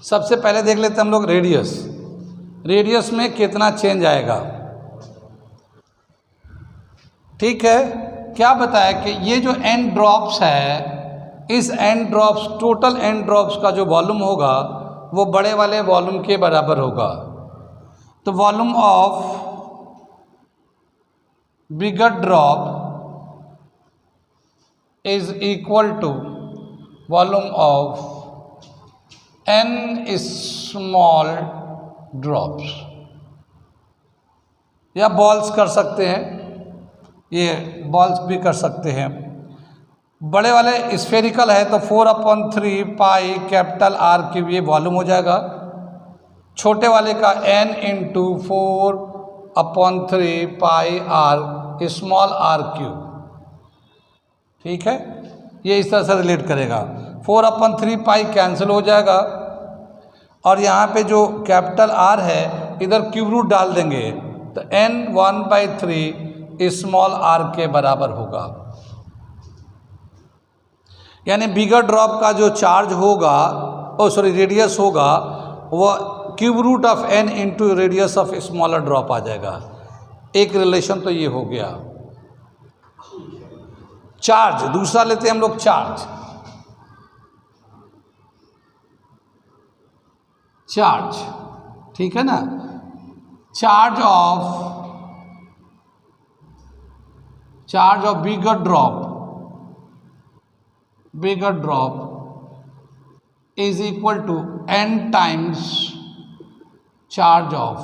सबसे पहले देख लेते हैं हम लोग रेडियस। रेडियस में कितना चेंज आएगा। ठीक है, क्या बताया कि ये जो एन ड्रॉप्स है, इस N drops, total N drops का जो वॉल्यूम होगा वो बड़े वाले वॉल्यूम के बराबर होगा। तो volume of bigger drop is equal to volume of N small drops, या बॉल्स कर सकते हैं, ये बॉल्स भी कर सकते हैं। बड़े वाले स्फेरिकल है तो 4/3 पाई कैपिटल आर क्यूब ये वॉल्यूम हो जाएगा। छोटे वाले का n into 4/3 pi R small R cube. ठीक है, ये इस तरह से रिलेट करेगा। 4/3 पाई कैंसिल हो जाएगा और यहाँ पे जो कैपिटल आर है इधर क्यूब रूट डाल देंगे तो n 1/3 स्मॉल आर के बराबर होगा। यानी बिगर ड्रॉप का जो चार्ज होगा रेडियस होगा वो cube root of n into radius of smaller drop आ जाएगा। एक रिलेशन तो ये हो गया। चार्ज दूसरा लेते हैं हम लोग, चार्ज ठीक है ना। Charge of bigger drop is equal to n times charge of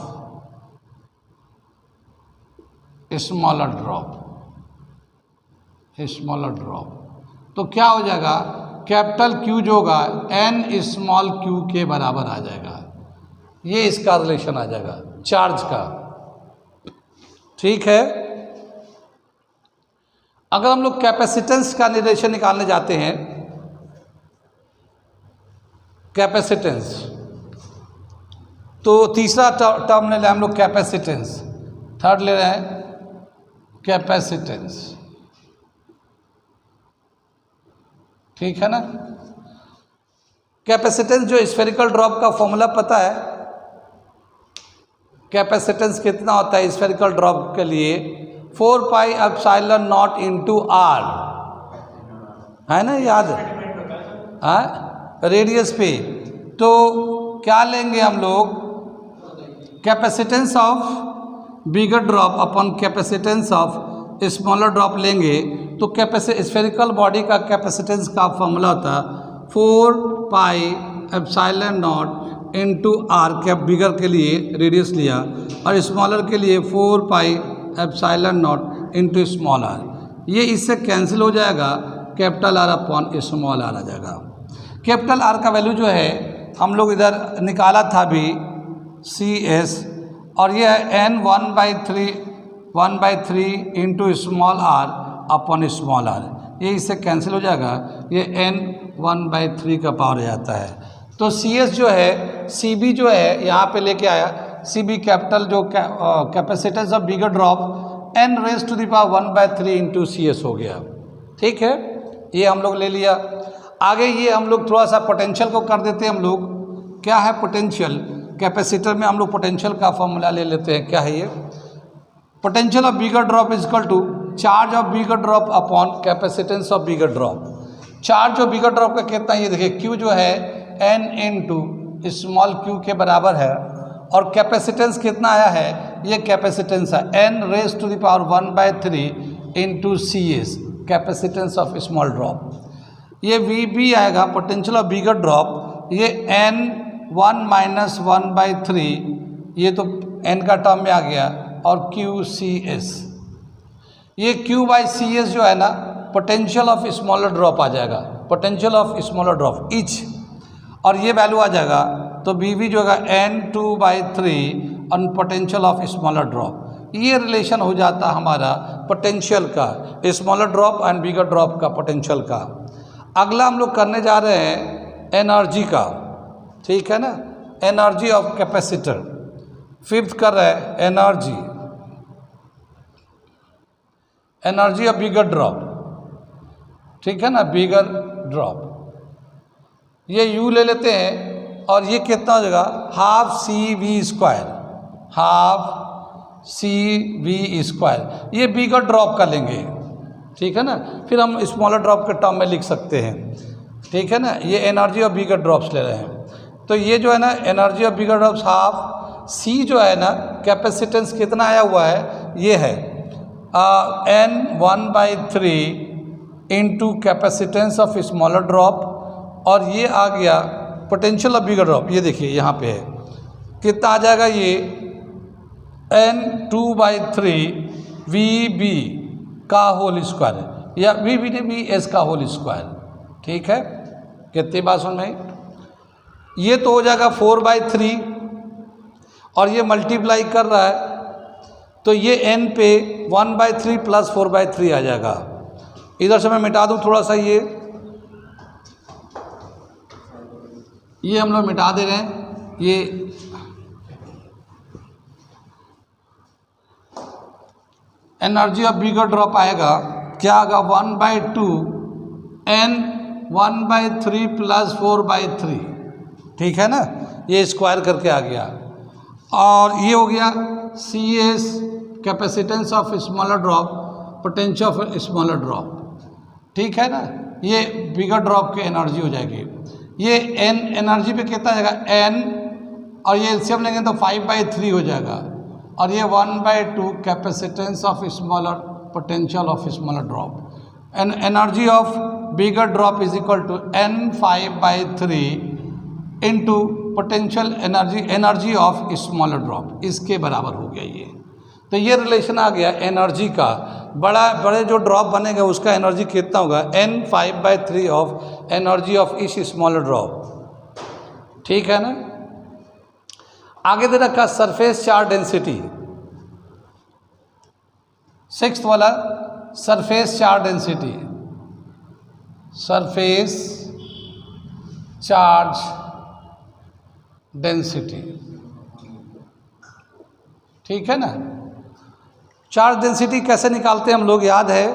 smaller drop. तो क्या हो जाएगा, कैपिटल Q जो होगा n स्मॉल q के बराबर आ जाएगा। ये इसका रिलेशन आ जाएगा चार्ज का। ठीक है, अगर हम लोग कैपेसिटेंस का रिलेशन निकालने जाते हैं, कैपेसिटेंस तो तीसरा टर्म ले रहे हैं हम लोग कैपेसिटेंस, थर्ड ले रहे हैं कैपेसिटेंस। ठीक है ना। कैपेसिटेंस जो स्फेरिकल ड्रॉप का फॉर्मूला पता है, कैपेसिटेंस कितना होता है स्फेरिकल ड्रॉप के लिए, 4 pi epsilon not into R, है ना, याद है रेडियस पे। तो क्या लेंगे हम लोग, capacitance of bigger drop upon capacitance of smaller drop लेंगे तो स्फेरिकल बॉडी का कैपेसिटेंस का फॉर्मूला होता है 4 pi epsilon not into R, cap bigger के लिए रेडियस लिया और स्मॉलर के लिए 4 pi epsilon not into small R. ये इससे कैंसिल हो जाएगा, capital R upon small R आ जाएगा। कैपिटल आर का वैल्यू जो है हम लोग इधर निकाला था अभी CS, और ये है n 1/3 into small R upon small R. ये इससे कैंसिल हो जाएगा, ये n 1/3 का पावर जाता है। तो CS जो है, CB जो है यहाँ पे लेके आया, CB कैपिटल जो capacitance of bigger drop n raise to the power 1/3 into CS हो गया। ठीक है, ये हम लोग ले लिया। आगे ये हम लोग थोड़ा सा पोटेंशियल को कर देते हैं। हम लोग क्या है पोटेंशियल, कैपेसिटर में हम लोग पोटेंशियल का फॉर्मूला ले लेते हैं। क्या है ये, potential of bigger drop is equal to charge of bigger drop upon capacitance of bigger drop. Charge of bigger drop का कितना, ये देखिए Q जो है n इंटू स्मॉल q के बराबर है, और कैपेसिटेंस कितना आया है, ये कैपेसिटेंस है n raise to the power 1/3 into CS, capacitance of small drop. ये VB आएगा पोटेंशियल ऑफ बिगर ड्रॉप, ये n 1 - 1/3, ये तो n का टर्म में आ गया, और QCS, ये Q/CS जो है ना पोटेंशियल ऑफ स्मॉलर ड्रॉप आ जाएगा, potential of smaller drop etch, और ये वैल्यू आ जाएगा। तो BB जो होगा n2/3 on potential of smaller drop. ये रिलेशन हो जाता हमारा पोटेंशियल का, smaller drop and bigger drop का पोटेंशियल का। अगला हम लोग करने जा रहे हैं एनर्जी का। ठीक है ना, एनर्जी ऑफ कैपेसिटर। फिफ्थ कर रहे हैं एनर्जी ऑफ बिगर ड्रॉप। ठीक है ना, बिगर ड्रॉप, ये U ले लेते हैं, और ये कितना हो जाएगा, ½ CV²। ये बिगर ड्रॉप का लेंगे। ठीक है ना, फिर हम स्मॉलर ड्रॉप के टर्म में लिख सकते हैं। ठीक है ना, ये एनर्जी ऑफ बिगर ड्रॉप्स ले रहे हैं। तो ये जो है ना energy of bigger drops ½ C जो है ना कैपेसिटेंस कितना आया हुआ है, ये है n 1/3 into capacitance of smaller drop, और ये आ गया पोटेंशियल ऑफ बिगर ड्रॉप। ये देखिए यहाँ पे है कितना आ जाएगा, ये n 2/3 VB का होल स्क्वायर है। या वी बी ने बी एस का होल स्क्वायर। ठीक है, कितनी बात समझ में आई? ये तो हो जाएगा 4/3 और ये मल्टीप्लाई कर रहा है तो ये n पे 1/3 प्लस 4/3 आ जाएगा। इधर से मैं मिटा दूं थोड़ा सा, ये हम लोग मिटा दे रहे हैं। ये एनर्जी ऑफ बिगर ड्रॉप आएगा, क्या आएगा 1/2 n 1/3 प्लस 4/3। ठीक है ना, ये स्क्वायर करके आ गया। और ये हो गया CS capacitance of smaller drop, potential of smaller drop. ठीक है ना, ये बिगर ड्रॉप की एनर्जी हो जाएगी। ये n एनर्जी पे कितना जाएगा n, और ये एलसीएम लेंगे तो 5/3 हो जाएगा, और ये 1/2 capacitance of smaller, potential of smaller drop. N energy of bigger drop is equal to n 5/3 into potential energy of smaller drop, इसके बराबर हो गया ये। तो ये रिलेशन आ गया एनर्जी का। बड़े जो ड्रॉप बनेगा उसका एनर्जी कितना होगा, n 5/3 ऑफ एनर्जी ऑफ इस स्मॉलर ड्रॉप। ठीक है ना। आगे दे रखा सरफेस चार्ज डेंसिटी, 6th वाला surface charge density, surface charge density. ठीक है ना। चार्ज डेंसिटी कैसे निकालते हैं हम लोग, याद है?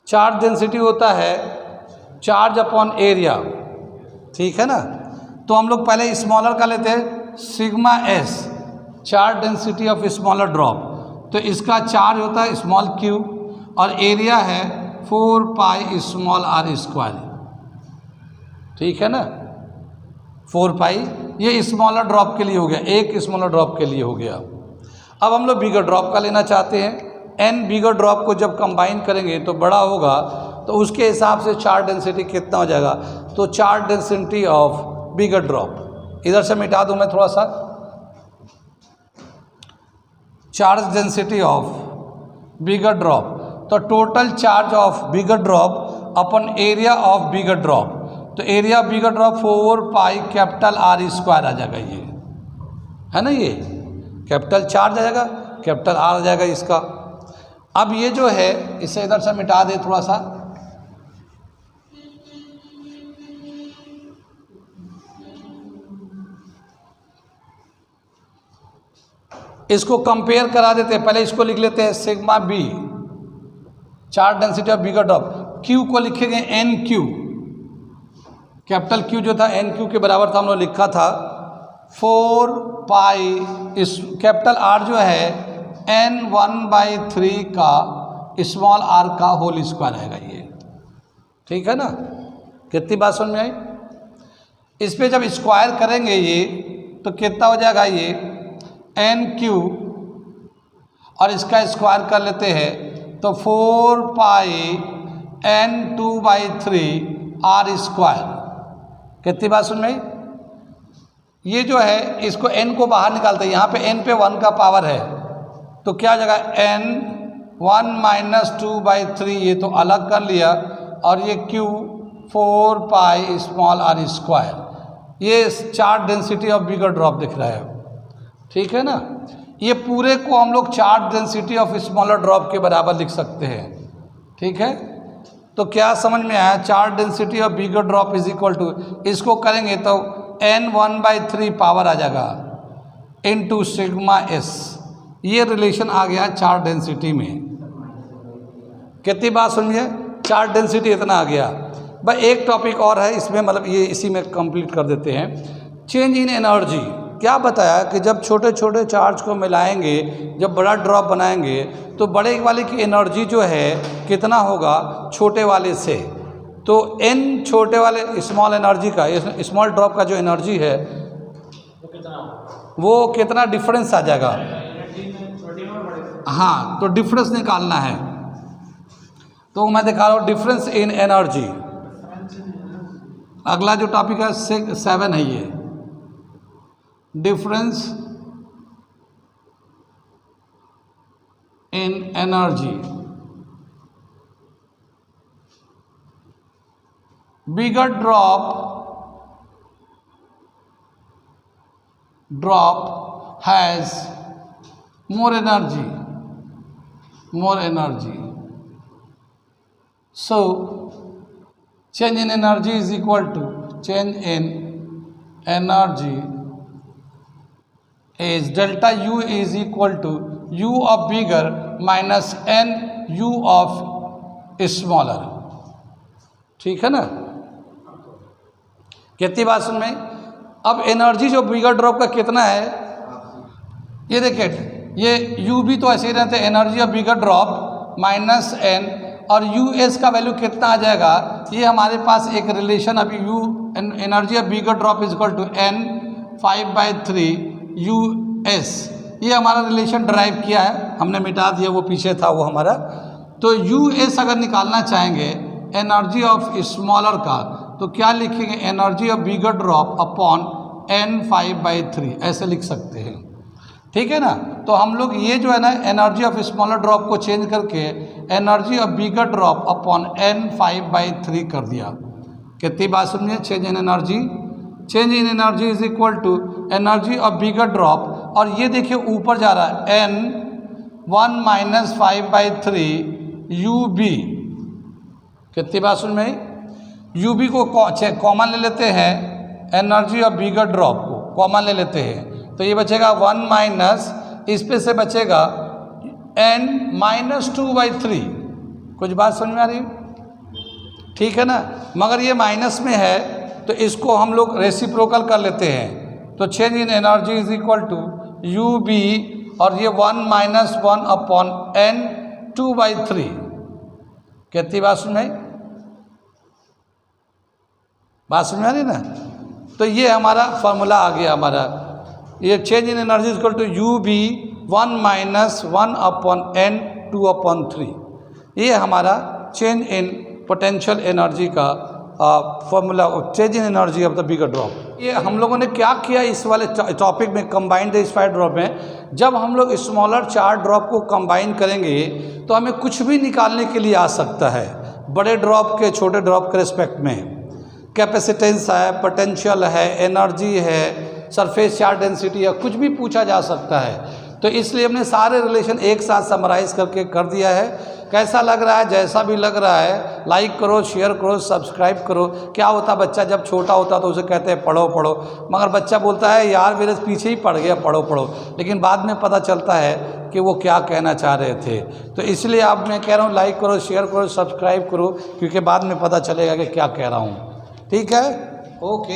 चार्ज डेंसिटी होता है चार्ज अपॉन एरिया। ठीक है ना। तो हम लोग पहले स्मॉलर का लेते हैं, sigma S, charge density of smaller drop. तो इसका चार्ज होता है स्मॉल क्यू और एरिया है 4π स्मॉल आर स्क्वायर। ठीक है ना, 4π। ये स्मॉलर ड्रॉप के लिए हो गया, एक स्मॉलर ड्रॉप के लिए हो गया। अब हम लोग बिगर ड्रॉप का लेना चाहते हैं। n बिगर ड्रॉप को जब कंबाइन करेंगे तो बड़ा होगा, तो उसके हिसाब से चार्ज डेंसिटी कितना हो जाएगा। तो charge density of bigger drop, इधर से मिटा दूं मैं थोड़ा सा, charge density of bigger drop, तो total charge of bigger drop upon area of bigger drop. तो area bigger drop 4π capital R square आ जाएगा, ये है ना। ये कैपिटल चार्ज आ जाएगा, कैपिटल R आ जाएगा इसका। अब ये जो है इसे इधर से मिटा दे थोड़ा सा, इसको कंपेयर करा देते हैं। पहले इसको लिख लेते हैं sigma B, charge density of bigger drop. Q को लिखेंगे एन क्यू, कैपिटल क्यू जो था एन क्यू के बराबर था, हम लोग लिखा था 4π, इस कैपिटल आर जो है n 1/3 का स्मॉल आर का होल स्क्वायर आएगा ये। ठीक है ना, कितनी बात समझ में आई? इस पे जब स्क्वायर करेंगे ये तो कितना हो जाएगा, ये एन क्यू और इसका स्क्वायर कर लेते हैं तो 4π n 2/3 आर स्क्वायर। कितनी बात सुन में? ये जो है इसको n को बाहर निकालते हैं, यहाँ पे n पे 1 का पावर है तो क्या हो जाएगा n 1 - 2/3, ये तो अलग कर लिया, और ये q 4π स्मॉल आर स्क्वायर। ये charge density of bigger drop दिख रहा है। ठीक है ना। ये पूरे को हम लोग charge density of smaller drop के बराबर लिख सकते हैं। ठीक है, तो क्या समझ में आया? Charge density of bigger drop is equal to, इसको करेंगे तो n 1/3 पावर आ जाएगा इनटू सिग्मा एस। ये रिलेशन आ गया चार्ज डेंसिटी में। कितनी बात समझिए, चार्ज डेंसिटी इतना आ गया। भाई एक टॉपिक और है इसमें, मतलब ये इसी में कंप्लीट कर देते हैं। चेंज इन एनर्जी, क्या बताया कि जब छोटे छोटे चार्ज को मिलाएंगे, जब बड़ा ड्रॉप बनाएंगे तो बड़े वाले की एनर्जी जो है कितना होगा छोटे वाले से। तो n छोटे वाले स्मॉल एनर्जी का, स्मॉल ड्रॉप का जो एनर्जी है वो कितना डिफरेंस आ जाएगा। हाँ, तो डिफरेंस निकालना है। तो मैं दिखा रहा हूँ डिफरेंस इन एनर्जी। अगला जो टॉपिक है 7 है ये, difference in energy. bigger drop has more energy. So change in energy is equal to change in energy is delta U is equal to U of bigger minus n U of smaller. ठीक है ना? कितनी बात सुन में? अब एनर्जी जो बिगर ड्रॉप का कितना है, ये देखिए, ये यू भी तो ऐसे ही रहते हैं, energy of bigger drop minus n, और यू एस का वैल्यू कितना आ जाएगा, ये हमारे पास एक रिलेशन अभी U energy of bigger drop is equal to n 5/3 U S, ये हमारा रिलेशन ड्राइव किया है, हमने मिटा दिया, वो पीछे था वो हमारा। तो यू एस अगर निकालना चाहेंगे एनर्जी ऑफ स्मॉलर का, तो क्या लिखेंगे, energy of bigger drop upon n 5/3, ऐसे लिख सकते हैं। ठीक है ना? तो हम लोग ये जो है ना एनर्जी ऑफ स्मॉलर ड्रॉप को चेंज करके energy of bigger drop upon n 5/3 कर दिया। कितनी बात सुनिए, change in energy is equal to energy of bigger drop, और ये देखिए ऊपर जा रहा है n 1 - 5/3 UB। कितनी बात सुन में, UB को कॉमन ले लेते हैं, एनर्जी ऑफ बिगर ड्रॉप को कॉमन ले लेते हैं, तो ये बचेगा 1 माइनस, इस पे से बचेगा n -2/3। कुछ बात समझ में आ रही है? ठीक है ना? मगर ये माइनस में है तो इसको हम लोग रेसिप्रोकल कर लेते हैं, तो change in energy is equal to UB, और ये 1 - 1 अपॉन n 2/3। कितनी बात सुन में, बात समझ में आ रही ना? तो ये हमारा फॉर्मूला आ गया हमारा, ये change in energy equal to UB 1 - 1 upon n 2/3, ये हमारा चेंज इन पोटेंशियल एनर्जी का formula, change in energy of the bigger drop. ये हम लोगों ने क्या किया इस वाले टॉपिक में, कंबाइंड स्पायर ड्रॉप में, जब हम लोग स्मॉलर 4 ड्रॉप को कंबाइन करेंगे तो हमें कुछ भी निकालने के लिए आ सकता है, बड़े ड्रॉप के छोटे ड्रॉप के रिस्पेक्ट में। कैपेसिटेंस है, पोटेंशियल है, एनर्जी है, सरफेस चार्ज डेंसिटी है, कुछ भी पूछा जा सकता है। तो इसलिए हमने सारे रिलेशन एक साथ समराइज करके कर दिया है। कैसा लग रहा है? जैसा भी लग रहा है लाइक करो, शेयर करो, सब्सक्राइब करो। क्या होता, बच्चा जब छोटा होता तो उसे कहते हैं पढ़ो पढ़ो, मगर बच्चा बोलता है यार मेरे पीछे ही पड़ गया, पढ़ो पढ़ो, लेकिन बाद में पता चलता है कि वो क्या कहना चाह रहे थे। तो इसलिए अब मैं कह रहा हूँ लाइक करो, शेयर करो, सब्सक्राइब करो, क्योंकि बाद में पता चलेगा कि क्या कह रहा हूँ। ठीक है? ओके।